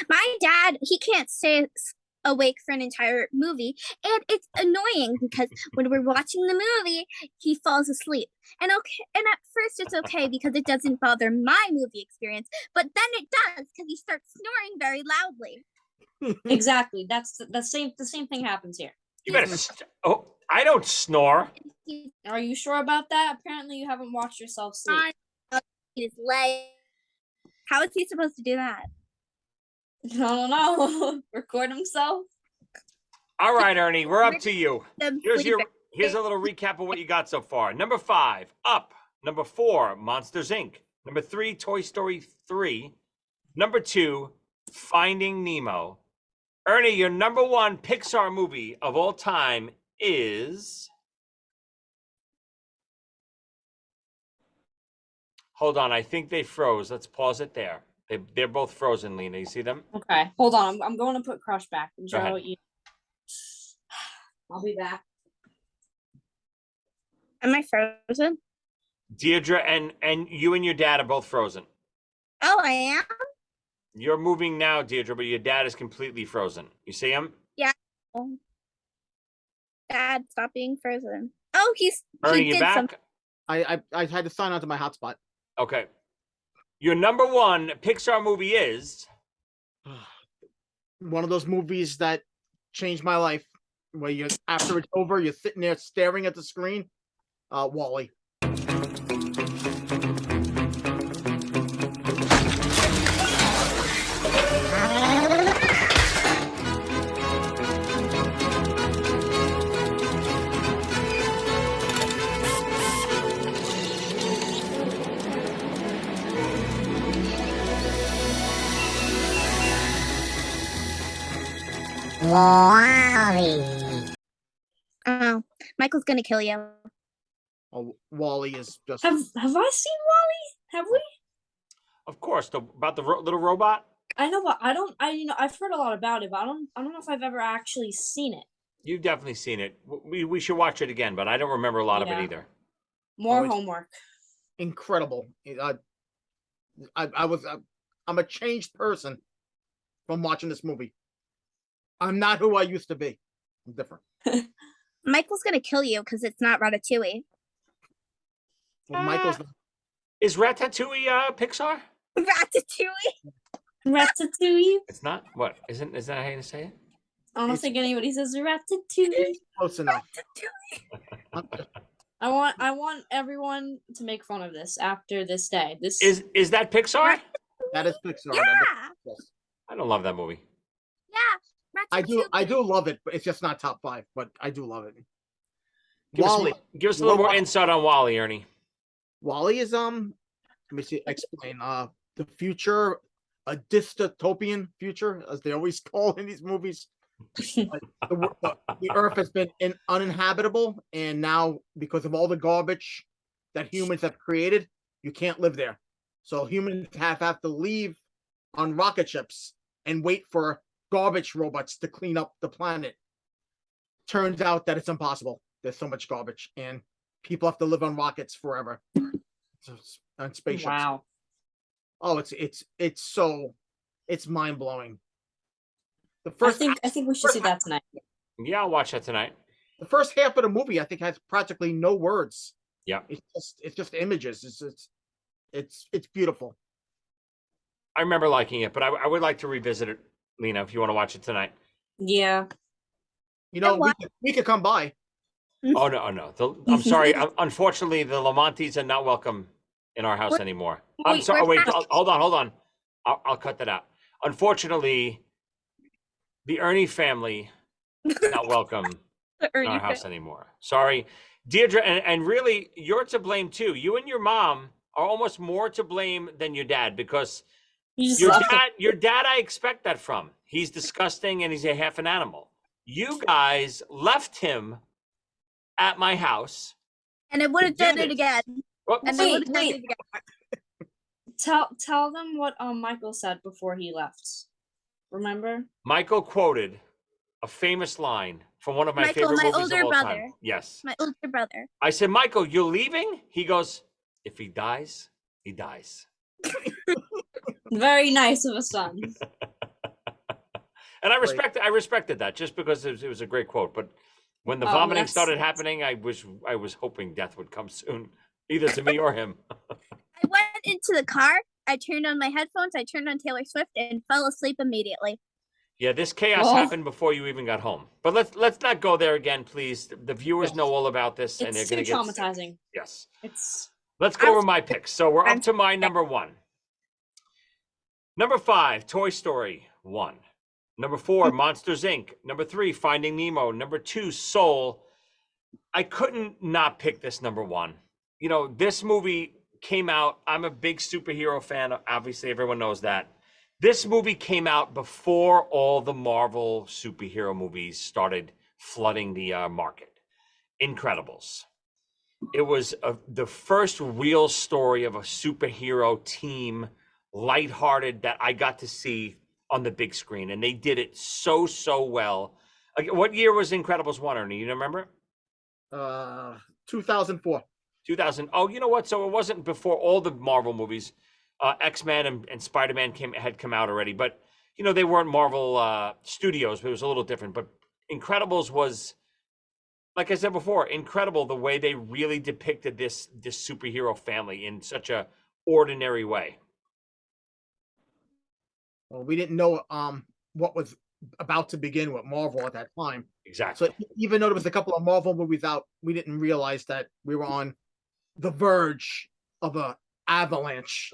My dad, he can't stay awake for an entire movie, and it's annoying because when we're watching the movie, he falls asleep. And at first it's okay because it doesn't bother my movie experience, but then it does because he starts snoring very loudly. Exactly. That's the same thing happens here. You better. I don't snore. Are you sure about that? Apparently, you haven't watched yourself sleep. His leg. How is he supposed to do that? I don't know. Record himself. All right, Ernie, we're up to you. Here's a little recap of what you got so far. Number 5, Up. Number 4, Monsters Inc. Number 3, Toy Story 3. Number 2, Finding Nemo. Ernie, your number 1 Pixar movie of all time is... Hold on, I think they froze. Let's pause it there. They're both frozen, Lena. You see them? Okay, hold on. I'm going to put Crush back. Go ahead. I'll be back. Am I frozen? Deirdre and you and your dad are both frozen. Oh, I am? You're moving now, Deirdre, but your dad is completely frozen. You see him? Yeah. Dad, stop being frozen. Oh, Ernie, you back? Something. I had to sign onto my hotspot. Okay. Your number 1 Pixar movie is one of those movies that changed my life. Where after it's over, you're sitting there staring at the screen. Wall-E. Oh, Michael's gonna kill you. Oh, Wall-E is just. Have I seen Wall-E? Have we? Of course, about the little robot. I know, but I've heard a lot about it, but I don't know if I've ever actually seen it. You've definitely seen it. We should watch it again, but I don't remember a lot of it either. More homework. Incredible. I'm a changed person from watching this movie. I'm not who I used to be. I'm different. Michael's gonna kill you because it's not Ratatouille. Well, Michael's. Is Ratatouille Pixar? Ratatouille. It's not. What? Isn't that how you say it? I don't think anybody says Ratatouille. Close enough. I want everyone to make fun of this after this day. This is that Pixar? That is Pixar. Yeah. Yes. I don't love that movie. Yeah. I do love it, but it's just not top 5. But I do love it. Give us a little more insight on Wall-E, Ernie. Wall-E is let me see. Explain. The future, a dystopian future, as they always call in these movies. The Earth has been uninhabitable, and now because of all the garbage that humans have created, you can't live there. So humans have to leave on rocket ships and wait for garbage robots to clean up the planet. Turns out that it's impossible. There's so much garbage, and people have to live on rockets forever. On spaceships. Wow. Oh, it's mind blowing. I think we should see that tonight. Yeah, I'll watch that tonight. the first half of the movie, I think, has practically no words. Yeah. It's just images. It's beautiful. I remember liking it, but I would like to revisit it, Lena, if you want to watch it tonight. Yeah. You know, we could come by. Oh no, I'm sorry. Unfortunately, the Lamontis are not welcome in our house anymore. I'm sorry. Oh, wait, hold on. I'll cut that out. Unfortunately, the Ernie family not welcome in our house anymore. Sorry, Deirdre, and really, you're to blame too. You and your mom are almost more to blame than your dad, because your dad, I expect that from. He's disgusting and he's a half an animal. You guys left him at my house, and I would have done it again. Wait. Tell them what Michael said before he left. Remember? Michael quoted a famous line from one of my favorite movies of all time. Yes. My older brother. I said, Michael, you're leaving? He goes, if he dies, he dies. Very nice of a son. And I respected that, just because it was a great quote. But when the vomiting started happening, I was hoping death would come soon, either to me or him. I went into the car, I turned on my headphones, I turned on Taylor Swift, and fell asleep immediately. Yeah, this chaos happened before you even got home. But let's not go there again, please. The viewers know all about this, and they're going to get traumatizing. Yes. Let's go over my picks. So we're up to my number 1. Number 5, Toy Story 1. Number 4, Monsters, Inc. Number 3, Finding Nemo. Number 2, Soul. I couldn't not pick this number 1. You know, this movie came out. I'm a big superhero fan. Obviously, everyone knows that. This movie came out before all the Marvel superhero movies started flooding the market. Incredibles. It was the first real story of a superhero team, lighthearted, that I got to see on the big screen. And they did it so well. What year was Incredibles 1, Ernie? You remember? 2004. 2000. Oh, you know what? So it wasn't before all the Marvel movies. X-Men and Spider-Man had come out already, but you know, they weren't Marvel Studios. But it was a little different. But Incredibles was, like I said before, incredible the way they really depicted this superhero family in such a ordinary way. Well, we didn't know what was about to begin with Marvel at that time. Exactly. So even though there was a couple of Marvel movies out, we didn't realize that we were on the verge of a avalanche.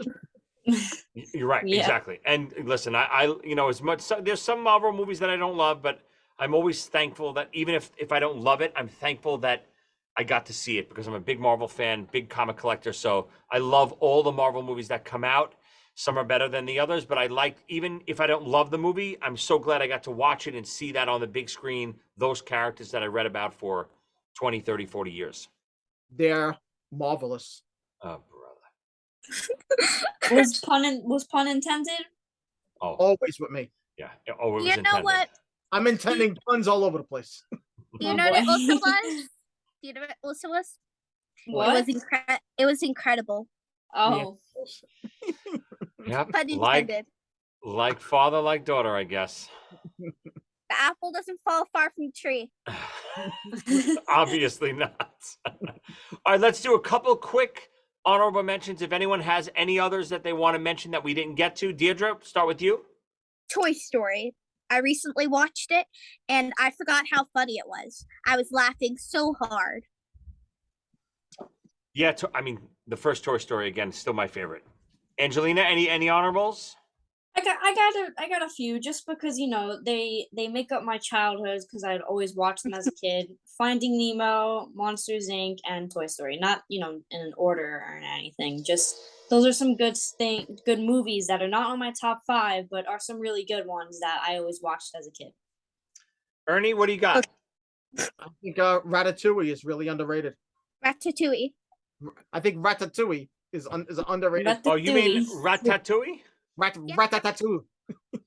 You're right. Yeah. Exactly. And listen, I you know, as much, there's some Marvel movies that I don't love, but I'm always thankful that even if I don't love it, I'm thankful that I got to see it, because I'm a big Marvel fan, big comic collector. So I love all the Marvel movies that come out. Some are better than the others, but I like, even if I don't love the movie, I'm so glad I got to watch it and see that on the big screen, those characters that I read about for 20, 30, 40 years. They're marvelous. Oh, brother. was pun intended? Oh, always with me. Yeah. Oh, it was intended. You know what? I'm intending puns all over the place. You know what it also was? You know what it also was? What? It was incredible. Oh. Yep. Pun intended. Like father, like daughter, I guess. The apple doesn't fall far from the tree. Obviously not. All right, let's do a couple quick honorable mentions. If anyone has any others that they want to mention that we didn't get to. Deirdre, start with you. Toy Story. I recently watched it, and I forgot how funny it was. I was laughing so hard. Yeah, I mean, the first Toy Story, again, still my favorite. Angelina, any honorables? I got a few, just because, you know, they make up my childhood, because I'd always watch them as a kid. Finding Nemo, Monsters, Inc., and Toy Story. Not, you know, in an order or anything. Just those are some good movies that are not on my top 5, but are some really good ones that I always watched as a kid. Ernie, what do you got? I think Ratatouille is really underrated. Ratatouille. I think Ratatouille is underrated. Ratatouille. Oh, you mean Ratatouille? Ratatouille.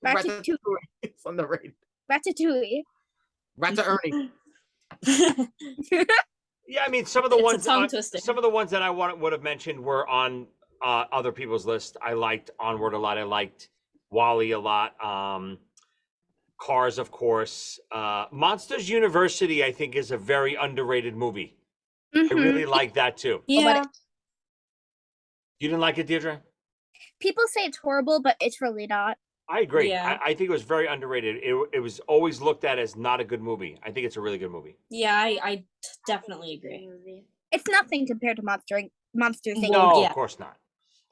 Ratatouille. It's underrated. Ratatouille. Ernie. Yeah, I mean, some of the ones that I would have mentioned were on other people's list. I liked Onward a lot. I liked WALL-E a lot. Cars, of course. Monsters University, I think, is a very underrated movie. I really like that too. Yeah. You didn't like it, Deirdre? People say it's horrible, but it's really not. I agree. Yeah. I think it was very underrated. It was always looked at as not a good movie. I think it's a really good movie. Yeah, I definitely agree. It's nothing compared to Monsters Inc. No, yeah. of course not.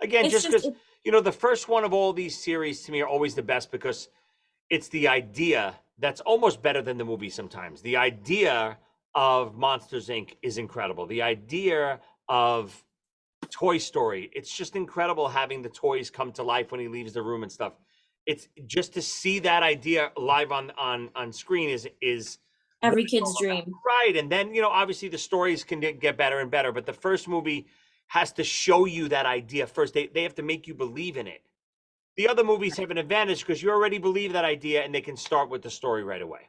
Again, It's just just- because, you know, the first one of all these series to me are always the best because it's the idea that's almost better than the movie sometimes. The idea of Monsters Inc. is incredible. The idea of Toy Story, it's just incredible having the toys come to life when he leaves the room and stuff. It's just to see that idea live on screen is Every kid's dream. right. And then, you know, obviously the stories can get better and better, but the first movie has to show you that idea first. They have to make you believe in it. The other movies have an advantage because you already believe that idea and they can start with the story right away.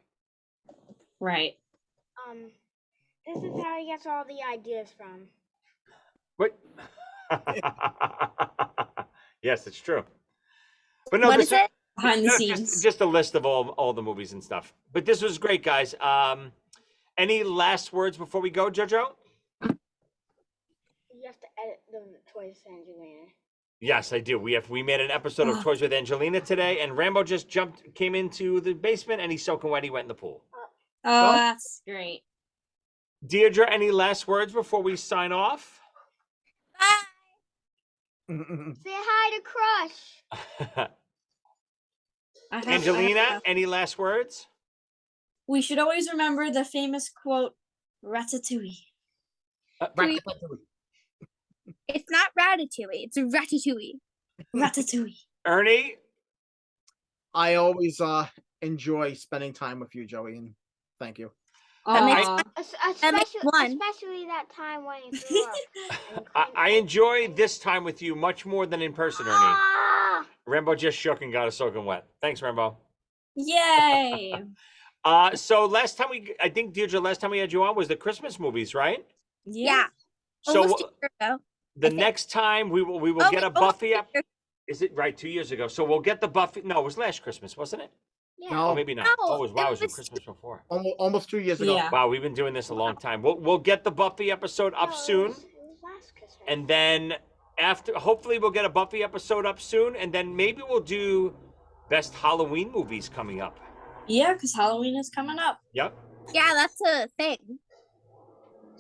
Right. This is how he gets all the ideas from. What? Yes, it's true. But no, What this is it? Behind the no, scenes. just a list of all the movies and stuff. But this was great, guys. Any last words before we go, Jojo? You have to edit the toys, Angelina. Yes, I do. We made an episode of Toys with Angelina today, and Rambo just came into the basement, and he's soaking wet. He went in the pool. Oh, that's great. Deirdre, any last words before we sign off? Say hi to Crush. Angelina, any last words? We should always remember the famous quote, Ratatouille. It's not Ratatouille. It's Ratatouille. Ratatouille. Ernie? I always enjoy spending time with you, Joey, and thank you. Especially that time when you threw up. I enjoy this time with you much more than in person, Ernie. Rambo just shook and got us soaking wet. Thanks, Rambo. Yay. So last time I think, Deirdre, last time we had you on was the Christmas movies, right? Yeah. So Almost a year ago. the next time we will get a Buffy up. Is it right? 2 years ago. So we'll get the Buffy. No, it was last Christmas, wasn't it? Yeah. No, Oh, maybe not. No, Oh, it was it Christmas before. almost 2 years ago. Yeah. Wow, we've been doing this a long time. We'll get the Buffy episode up soon, It was last Christmas. and then hopefully we'll get a Buffy episode up soon, and then maybe we'll do best Halloween movies coming up. Yeah, because Halloween is coming up. Yep. Yeah, that's a thing.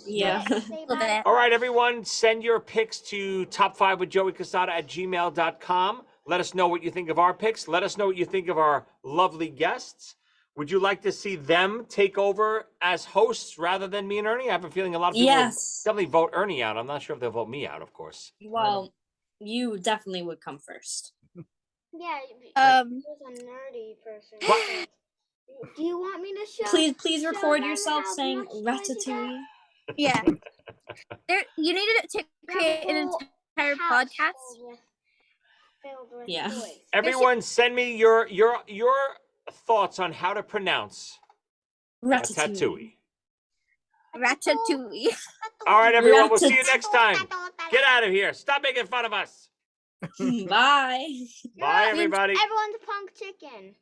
Yeah. A little bit. All right, everyone, send your picks to top5withjoeycassata@gmail.com. Let us know what you think of our picks. Let us know what you think of our lovely guests. Would you like to see them take over as hosts rather than me and Ernie? I have a feeling a lot of people will definitely vote Ernie out. I'm not sure if they'll vote me out, of course. Well, you definitely would come first. Yeah, he was a nerdy person. What? Do you want me to show? Please show record them yourself how saying much toys you Ratatouille. Yeah. You needed to create an entire podcast. Filled with Yeah. toys. Everyone, send me your thoughts on how to pronounce Ratatouille. Ratatouille. All right, everyone. We'll see you next time. Get out of here. Stop making fun of us. Bye. Bye, everybody. Everyone's a punk chicken.